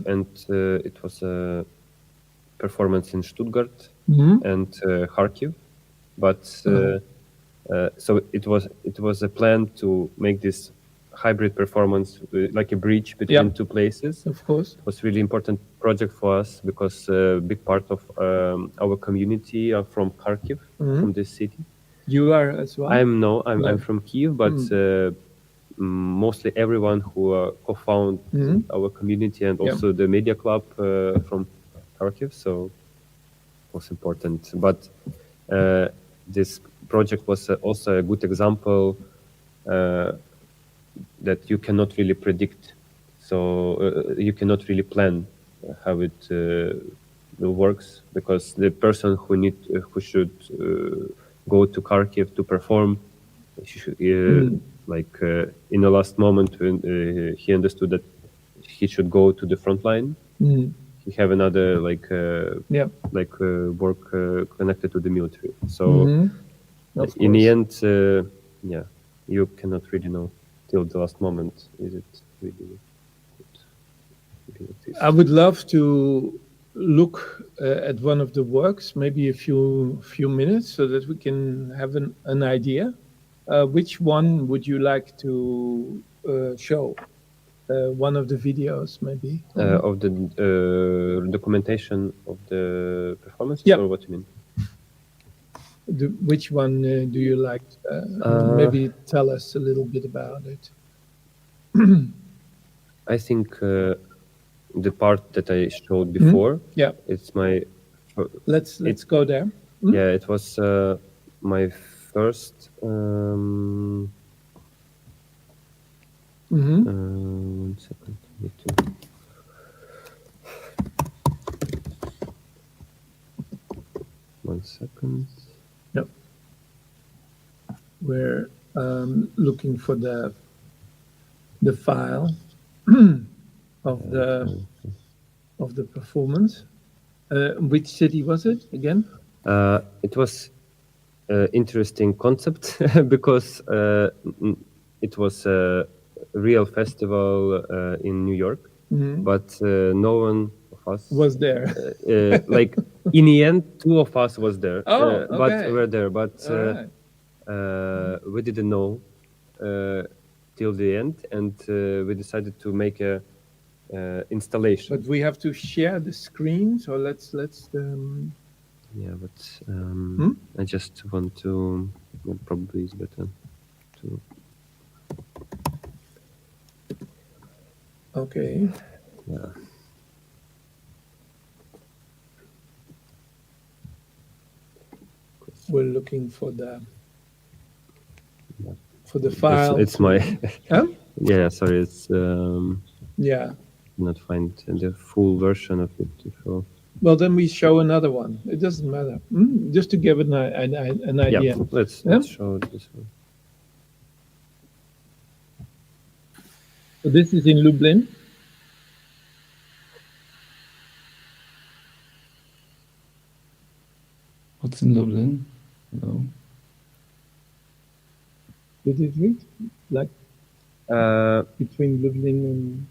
and it was a performance in Stuttgart and Kharkiv. But so it was a plan to make this hybrid performance, like a bridge between two places. Of course, it was really important project for us because a big part of our community are from Kharkiv, from this city. You are as well. I'm from Kiev, but mostly everyone who co-found our community and also the media club from Kharkiv. So it was important. But this project was also a good example that you cannot really predict. So you cannot really plan how it works, because the person who should go to Kharkiv to perform, in the last moment when he understood that he should go to the front line, he have another work connected to the military. So in the end, you cannot really know till the last moment. Is it really good? I would love to look at one of the works, maybe a few minutes, so that we can have an idea. Which one would you like to show? One of the videos, maybe. Of the documentation of the performance, Yeah. or what you mean? Which one do you like? Maybe tell us a little bit about it. I think the part that I showed before. Yeah. It's my. Let's go there. Yeah, it was my first. One second. I need to. One second. Yep. We're looking for the file of the performance. Which city was it again? It was interesting concept because it was a real festival in New York, but no one of us was there. Like in the end, two of us was there. Oh, but okay. were there. But Alright. we didn't know till the end, and we decided to make a installation. But we have to share the screen, so let's. Yeah, but I just want to. Well, probably it's better to. Okay. Yeah. We're looking for the file. It's my. Huh? Yeah, sorry. It's. Yeah. Not find the full version of it to show. Well, then we show another one. It doesn't matter. Just to give it an idea. Yeah, let's show this one. So this is in Lublin. What's in Lublin? No. Did it read? Like between Lublin and...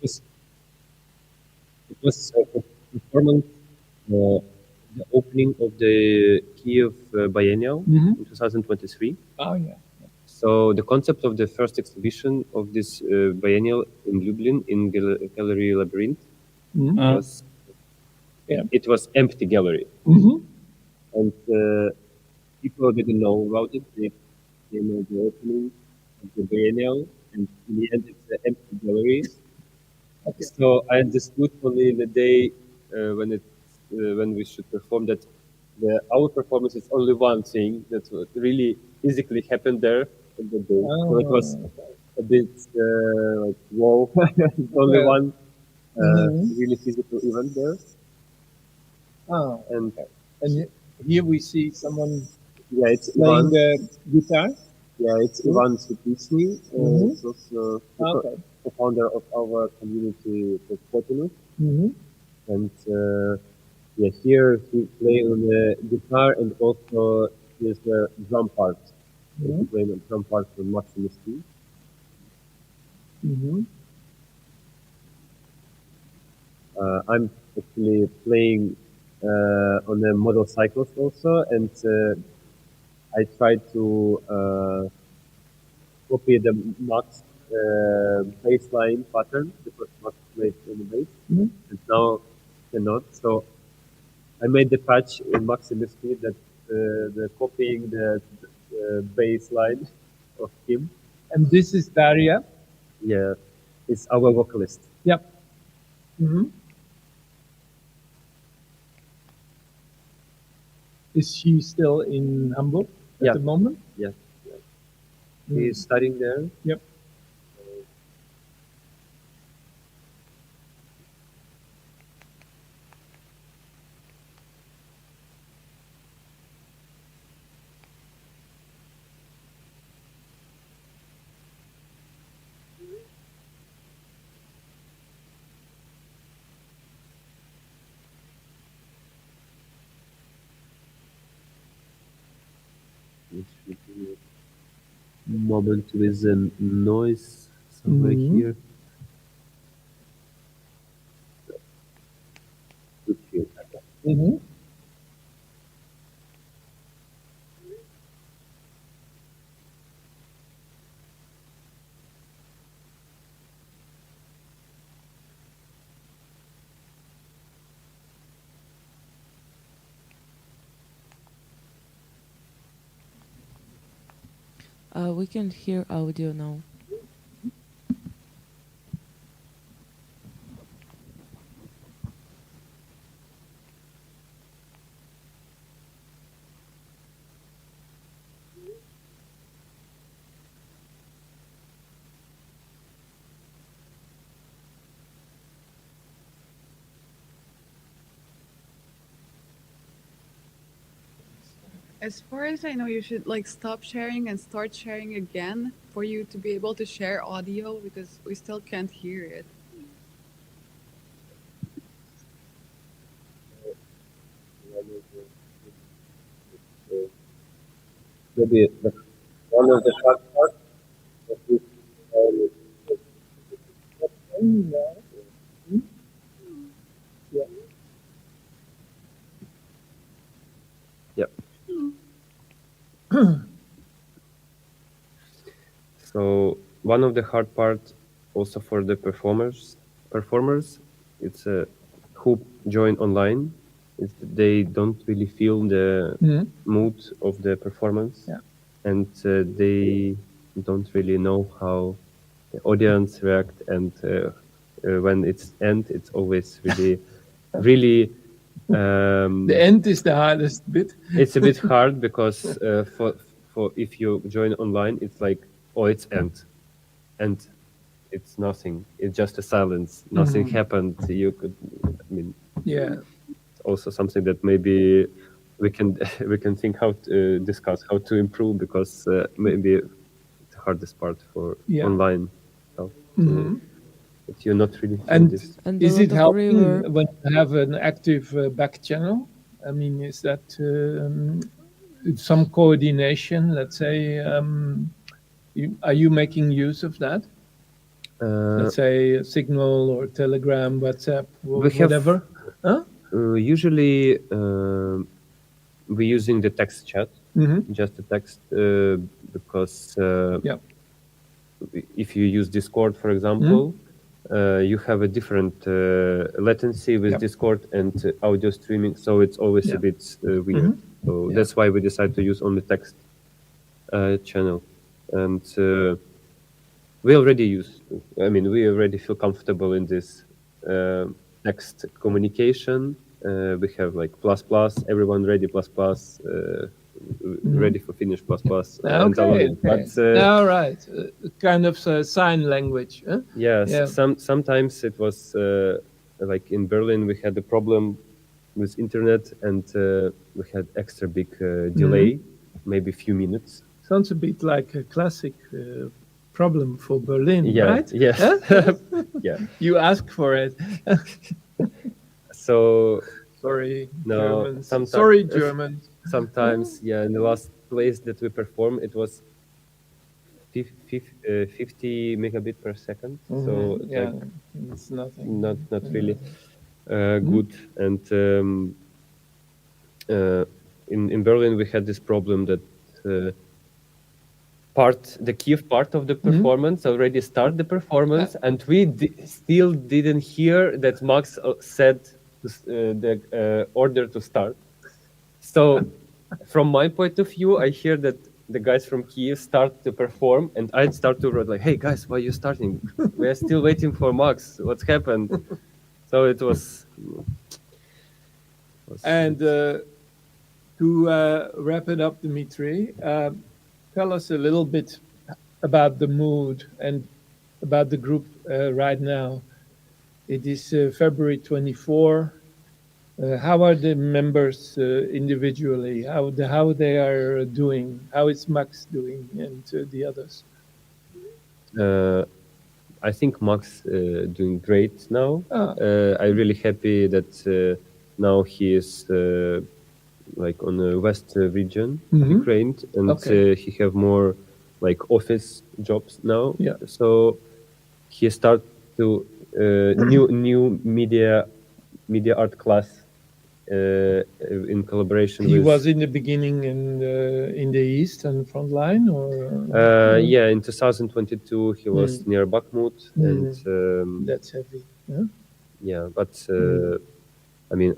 It was a performance, the opening of the Kiev Biennial in 2023. Oh, yeah. So the concept of the first exhibition of this biennial in Lublin in Gallery Labyrinth was it was empty gallery, and people didn't know about it. They know the opening of the biennial, and in the end, it's an empty gallery. Okay. So I understood only the day when we should perform that our performance is only one thing that really physically happened there on the day. So it was a bit like whoa, only one really physical event there. Oh, and here we see someone it's playing Ivan. the guitar. Yeah, it's Ivan Sutishny. It's also Okay. the founder of our community, Potinus. And here he plays on the guitar and also there's the drum part. He plays the drum part from Maximus team. I'm actually playing on the motorcycles also, and I tried to copy the Max baseline pattern because Max played on the bass, and now cannot. So I made the patch in Maximus that the copying the bass line of him. And this is Daria. Yeah, it's our vocalist. Yep. Is she still in Hamburg at the moment? Yeah. He is studying there. Yep. It should be a moment with a noise somewhere here. We can hear audio now. As far as I know, you should like stop sharing and start sharing again for you to be able to share audio because we still can't hear it. Maybe one of the hard parts that we yeah. So one of the hard parts also for the performers, it's who join online. They don't really feel the mood of the performance, and they don't really know how the audience react. And when it's end, it's always really. The end is the hardest bit. It's a bit hard because for if you join online, it's like, oh, it's end, and it's nothing. It's just a silence. Nothing happened. You could, I mean, also something that maybe we can think how to discuss how to improve, because maybe the hardest part for online stuff. That you're not really this. And is it helping when you have an active back channel? I mean, is that some coordination? Let's say, are you making use of that? Let's say Signal or Telegram, WhatsApp, or whatever. Usually, we're using the text chat, just the text, because if you use Discord, for example, you have a different latency with Discord and audio streaming, so it's always a bit weird. So that's why we decided to use only text channel, and we already feel comfortable in this text communication. We have like ++, everyone ready ++, ready for finish ++. And Okay. But, all right, kind of sign language. Huh? Yes, sometimes it was like in Berlin we had a problem with internet, and we had extra big delay, maybe a few minutes. Sounds a bit like a classic problem for Berlin, right? Yes. Huh? Yeah. You ask for it. So sorry, no, Germans. sometimes, Sorry, Germans. Sometimes, in the last place that we performed, it was 50 megabit per second. So like, it's nothing. Not really good. And in Berlin we had this problem that the Kiev part of the performance already started the performance, and we still didn't hear that Max said the order to start. So from my point of view, I hear that the guys from Kiev start to perform, and I start to write like, "Hey guys, why are you starting? We are still waiting for Max. What's happened?" So it was. And to wrap it up, Dmitry, tell us a little bit about the mood and about the group right now. It is February 24. How are the members individually? How they are doing? How is Max doing, and the others? I think Max doing great now. I'm really happy that now he is like on the west region, Ukraine, and he have more like office jobs now. Yeah. So he start to new media art class in collaboration. He with, was in the beginning in the east and front line, or in 2022 he was near Bakhmut, and that's heavy. yeah, but I mean,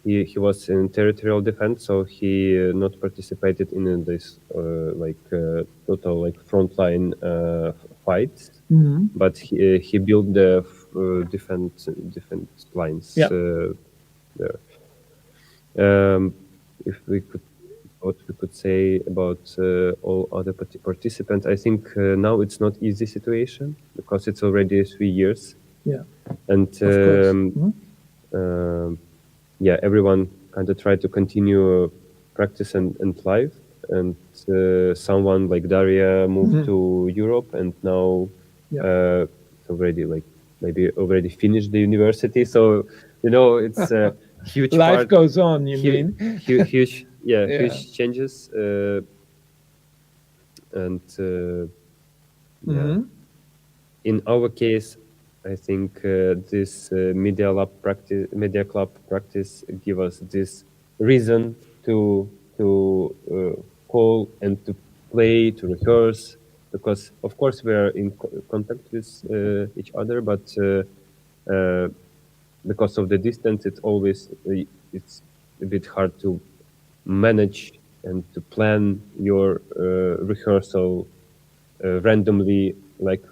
he was in territorial defense, so he not participated in this total like frontline fights, but he built the different lines there. If we could, what we could say about all other participants, I think now it's not easy situation because it's already 3 years. Yeah. And yeah, everyone kind of tried to continue practice and life. And someone like Daria moved to Europe, and now already like maybe already finished the university. So you know, it's a huge life goes on. You mean huge, huge changes. And in our case, I think this media club practice give us this reason to call and to play, to rehearse, because of course we are in contact with each other, but because of the distance, it's a bit hard to manage and to plan your rehearsal randomly, like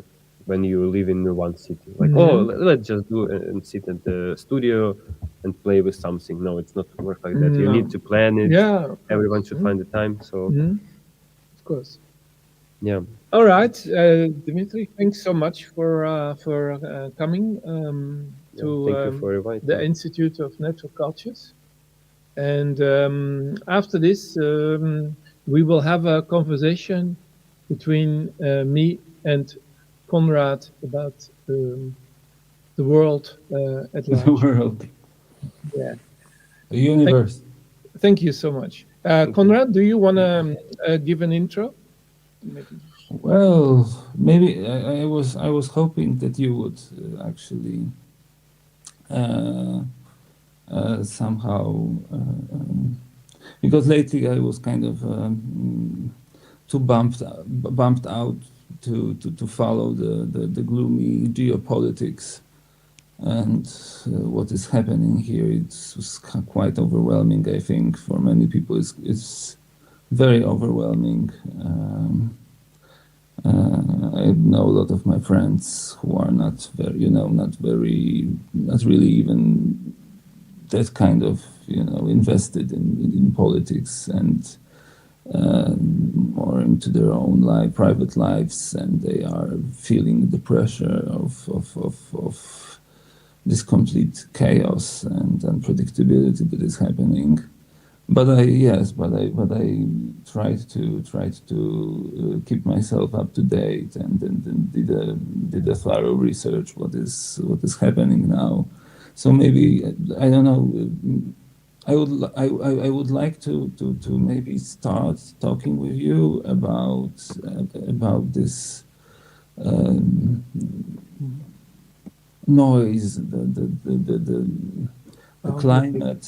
when you live in one city. Like, let's just do and sit at the studio and play with something. No, it's not work like that. You need to plan it. Yeah. Everyone should find the time. So, of course. Yeah. All right, Dimitri, thanks so much for coming to thank you for inviting the me. Institute of Natural Cultures. And after this, we will have a conversation between me and Konrad about the world at large. The world. Yeah. The universe. Thank you so much. Konrad, do you want to give an intro? Well, maybe I was hoping that you would actually somehow because lately I was kind of too bumped out to follow the gloomy geopolitics and what is happening here. It's quite overwhelming. I think for many people it's very overwhelming. I know a lot of my friends who are not really even that kind of invested in politics and more into their own private lives, and they are feeling the pressure of this complete chaos and unpredictability that is happening. But I tried to keep myself up to date and did a thorough research what is happening now. So maybe I don't know. I would like to maybe start talking with you about this noise, the climate,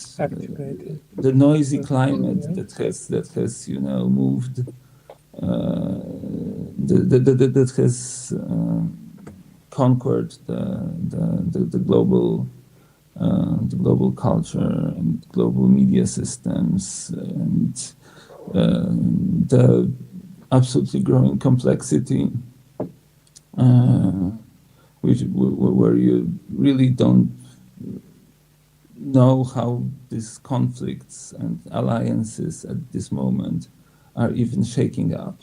the noisy climate that has moved, that has conquered the global culture and global media systems, and the absolutely growing complexity, where you really don't know how these conflicts and alliances at this moment are even shaking up.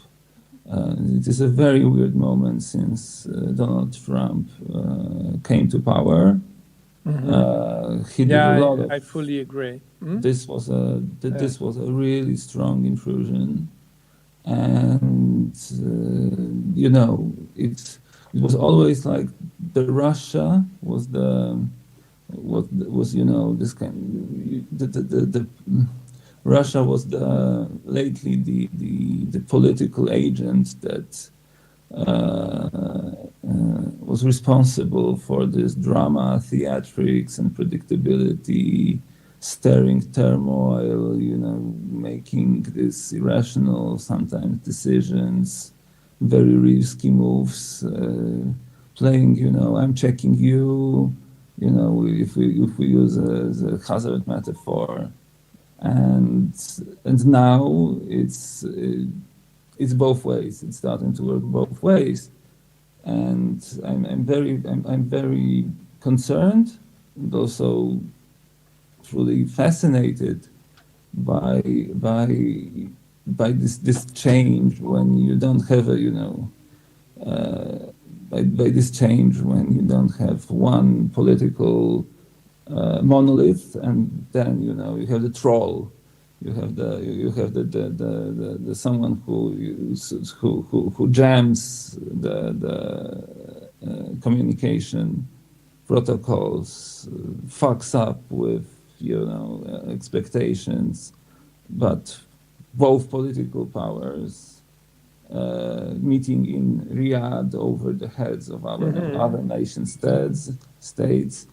It is a very weird moment since Donald Trump came to power. He did a lot of, I fully agree. This was a really strong intrusion, and it was always like the Russia was this kind. The Russia was lately the political agent that was responsible for this drama, theatrics, and predictability, stirring turmoil, making these irrational sometimes decisions, very risky moves, playing, I'm checking you, you know, if we use the hazard metaphor, and now it's both ways. It's starting to work both ways, and I'm very concerned and also truly fascinated by this change when you don't have a, you know, by this change when you don't have one political monolith, and then, you know, you have the troll, you have the someone who jams the communication protocols, fucks up with, you know, expectations, but both political powers meeting in Riyadh over the heads of other nation states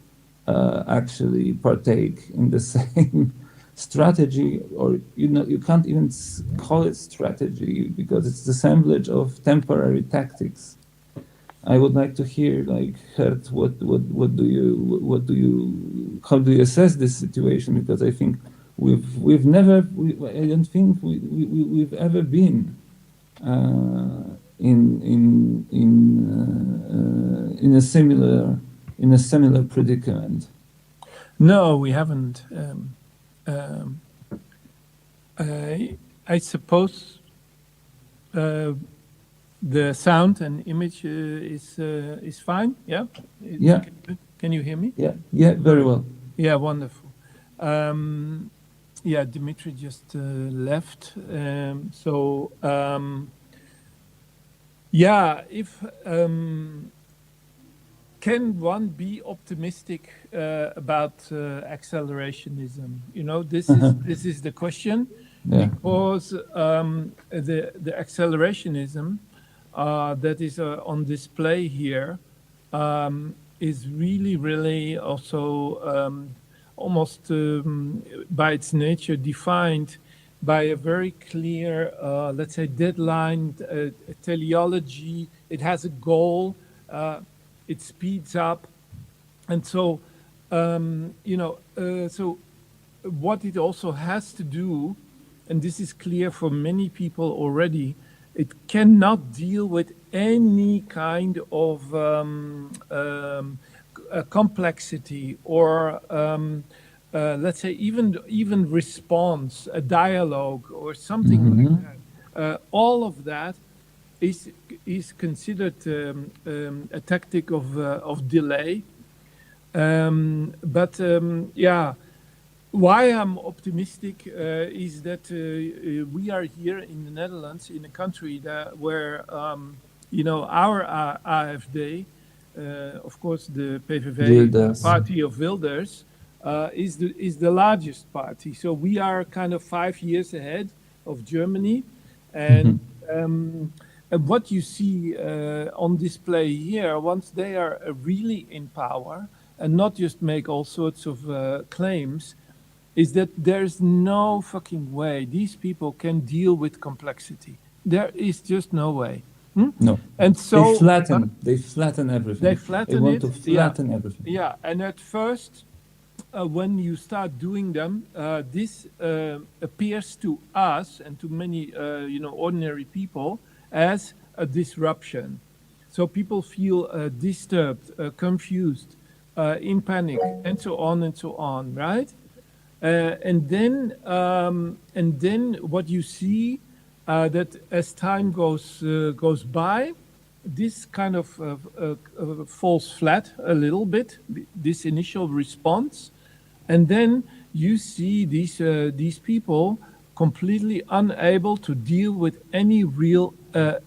actually partake in the same strategy, or, you know, you can't even call it strategy because it's the assemblage of temporary tactics. I would like to hear, like, Gert, how do you assess this situation? Because I think I don't think we've ever been in a similar predicament. No, we haven't. I suppose the sound and image is fine. Yeah. Yeah. Can you hear me? Yeah. Yeah. Very well. Yeah. Wonderful. Yeah. Dimitri just left. Yeah. If can one be optimistic about accelerationism? You know, this is the question, because the accelerationism that is on display here is really also almost by its nature defined by a very clear, let's say, deadline, teleology. It has a goal. It speeds up, and so you know. So what it also has to do, and this is clear for many people already, it cannot deal with any kind of complexity or let's say even response, a dialogue or something like that. All of that is considered a tactic of delay. But yeah, why I'm optimistic is that we are here in the Netherlands, in a country where you know, our AfD, of course the PVV, the party of Wilders, is the largest party. So we are kind of 5 years ahead of Germany, and what you see on display here, once they are really in power and not just make all sorts of claims, is that there's no fucking way these people can deal with complexity. There is just no way. No. And so they flatten everything. They want to flatten everything. Yeah, and at first, when you start doing them, this appears to us and to many, you know, ordinary people as a disruption. So people feel disturbed, confused, in panic, and so on, right? And then what you see that as time goes by, this kind of falls flat a little bit, this initial response, and then you see these people completely unable to deal with any real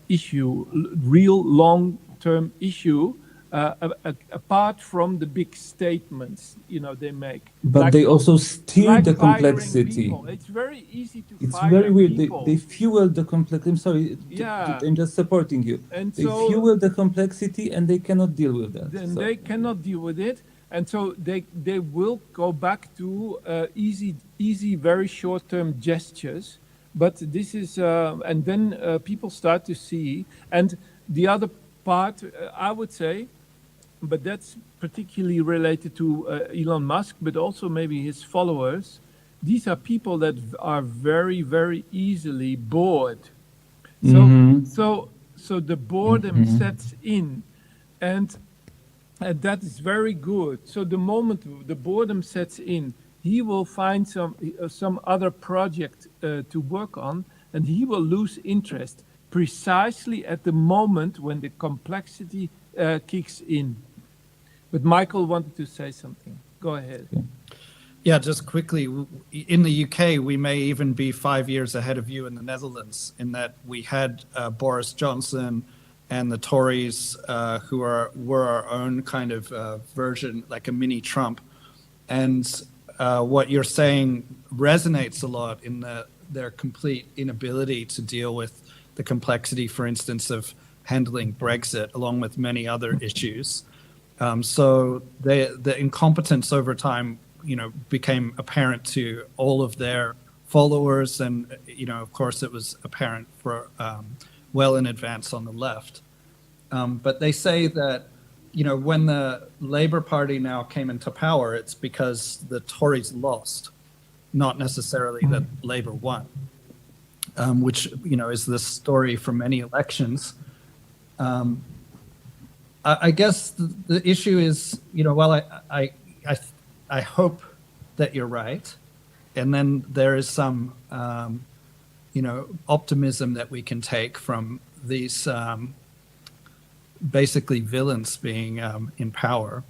issue, real long-term issue, apart from the big statements, you know, they make. But they also steer the complexity. It's very easy to. It's very weird. They fuel the complexity. I'm sorry. Yeah. I'm just supporting you. And they fuel the complexity, and they cannot deal with that. Then they cannot deal with it, and so they will go back to easy, very short-term gestures. But this is, and then people start to see, and the other part, I would say, but that's particularly related to Elon Musk, but also maybe his followers. These are people that are very, very easily bored. So the boredom sets in, and that is very good. So the moment the boredom sets in, he will find some other project to work on, and he will lose interest precisely at the moment when the complexity kicks in. But Michael wanted to say something. Go ahead. Yeah, just quickly, in the UK, we may even be 5 years ahead of you in the Netherlands, in that we had Boris Johnson and the Tories, who were our own kind of version, like a mini Trump. And what you're saying resonates a lot in their complete inability to deal with the complexity, for instance, of handling Brexit, along with many other issues. So the incompetence over time, became apparent to all of their followers, and of course, it was apparent for well in advance on the left. But they say that when the Labour Party now came into power, it's because the Tories lost, not necessarily that Labour won, which is the story from many elections. I guess the issue is, I hope that you're right, and then there is some, optimism that we can take from these basically villains being in power.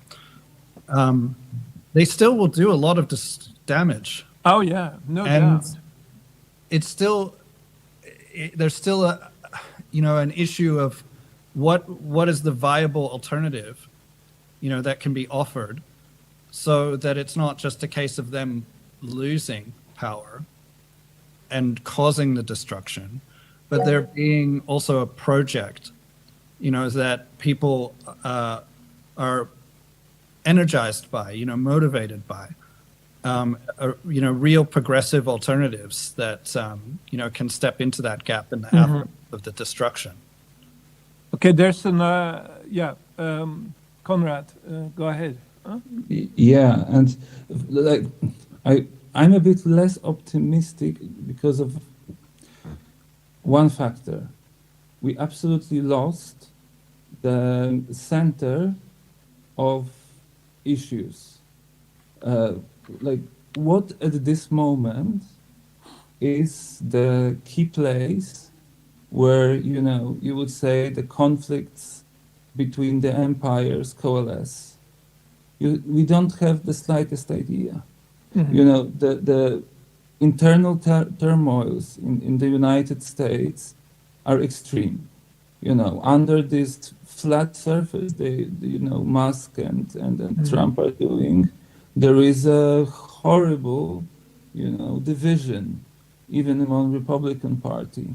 They still will do a lot of damage. Oh yeah, no and doubt. It's still there's still an issue of what is the viable alternative, that can be offered, so that it's not just a case of them losing power and causing the destruction, but there being also a project, that people are energized by, motivated by, real progressive alternatives that, can step into that gap in the aftermath of the destruction. Okay, there's Conrad, go ahead. Huh? Yeah, and I'm a bit less optimistic because of one factor. We absolutely lost the center of issues. What at this moment is the key place where, you would say the conflicts between the empires coalesce? We don't have the slightest idea. The internal turmoils in the United States are extreme. Under this flat surface, Musk and Trump are doing, there is a horrible, division, even among Republican Party.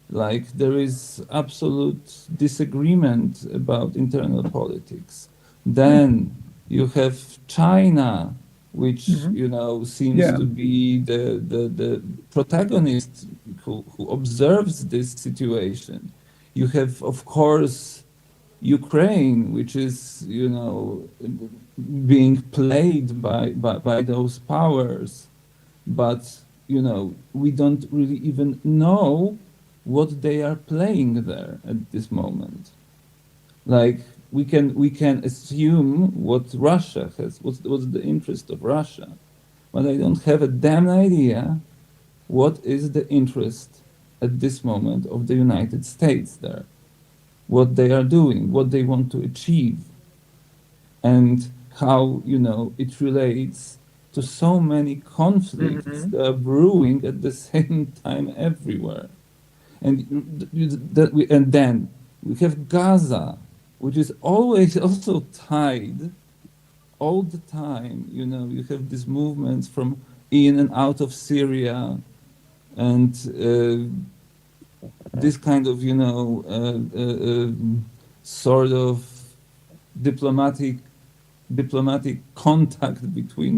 There is absolute disagreement about internal politics. Then you have China, which seems to be the protagonist who observes this situation. You have, of course, Ukraine, which is being played by those powers, but we don't really even know what they are playing there at this moment. We can assume what Russia has, what's the interest of Russia, but I don't have a damn idea what is the interest at this moment of the United States there, what they are doing, what they want to achieve, and how it relates to so many conflicts that are brewing at the same time everywhere. And then we have Gaza, which is always also tied all the time. You have these movements from in and out of Syria, and this kind of, sort of diplomatic contact between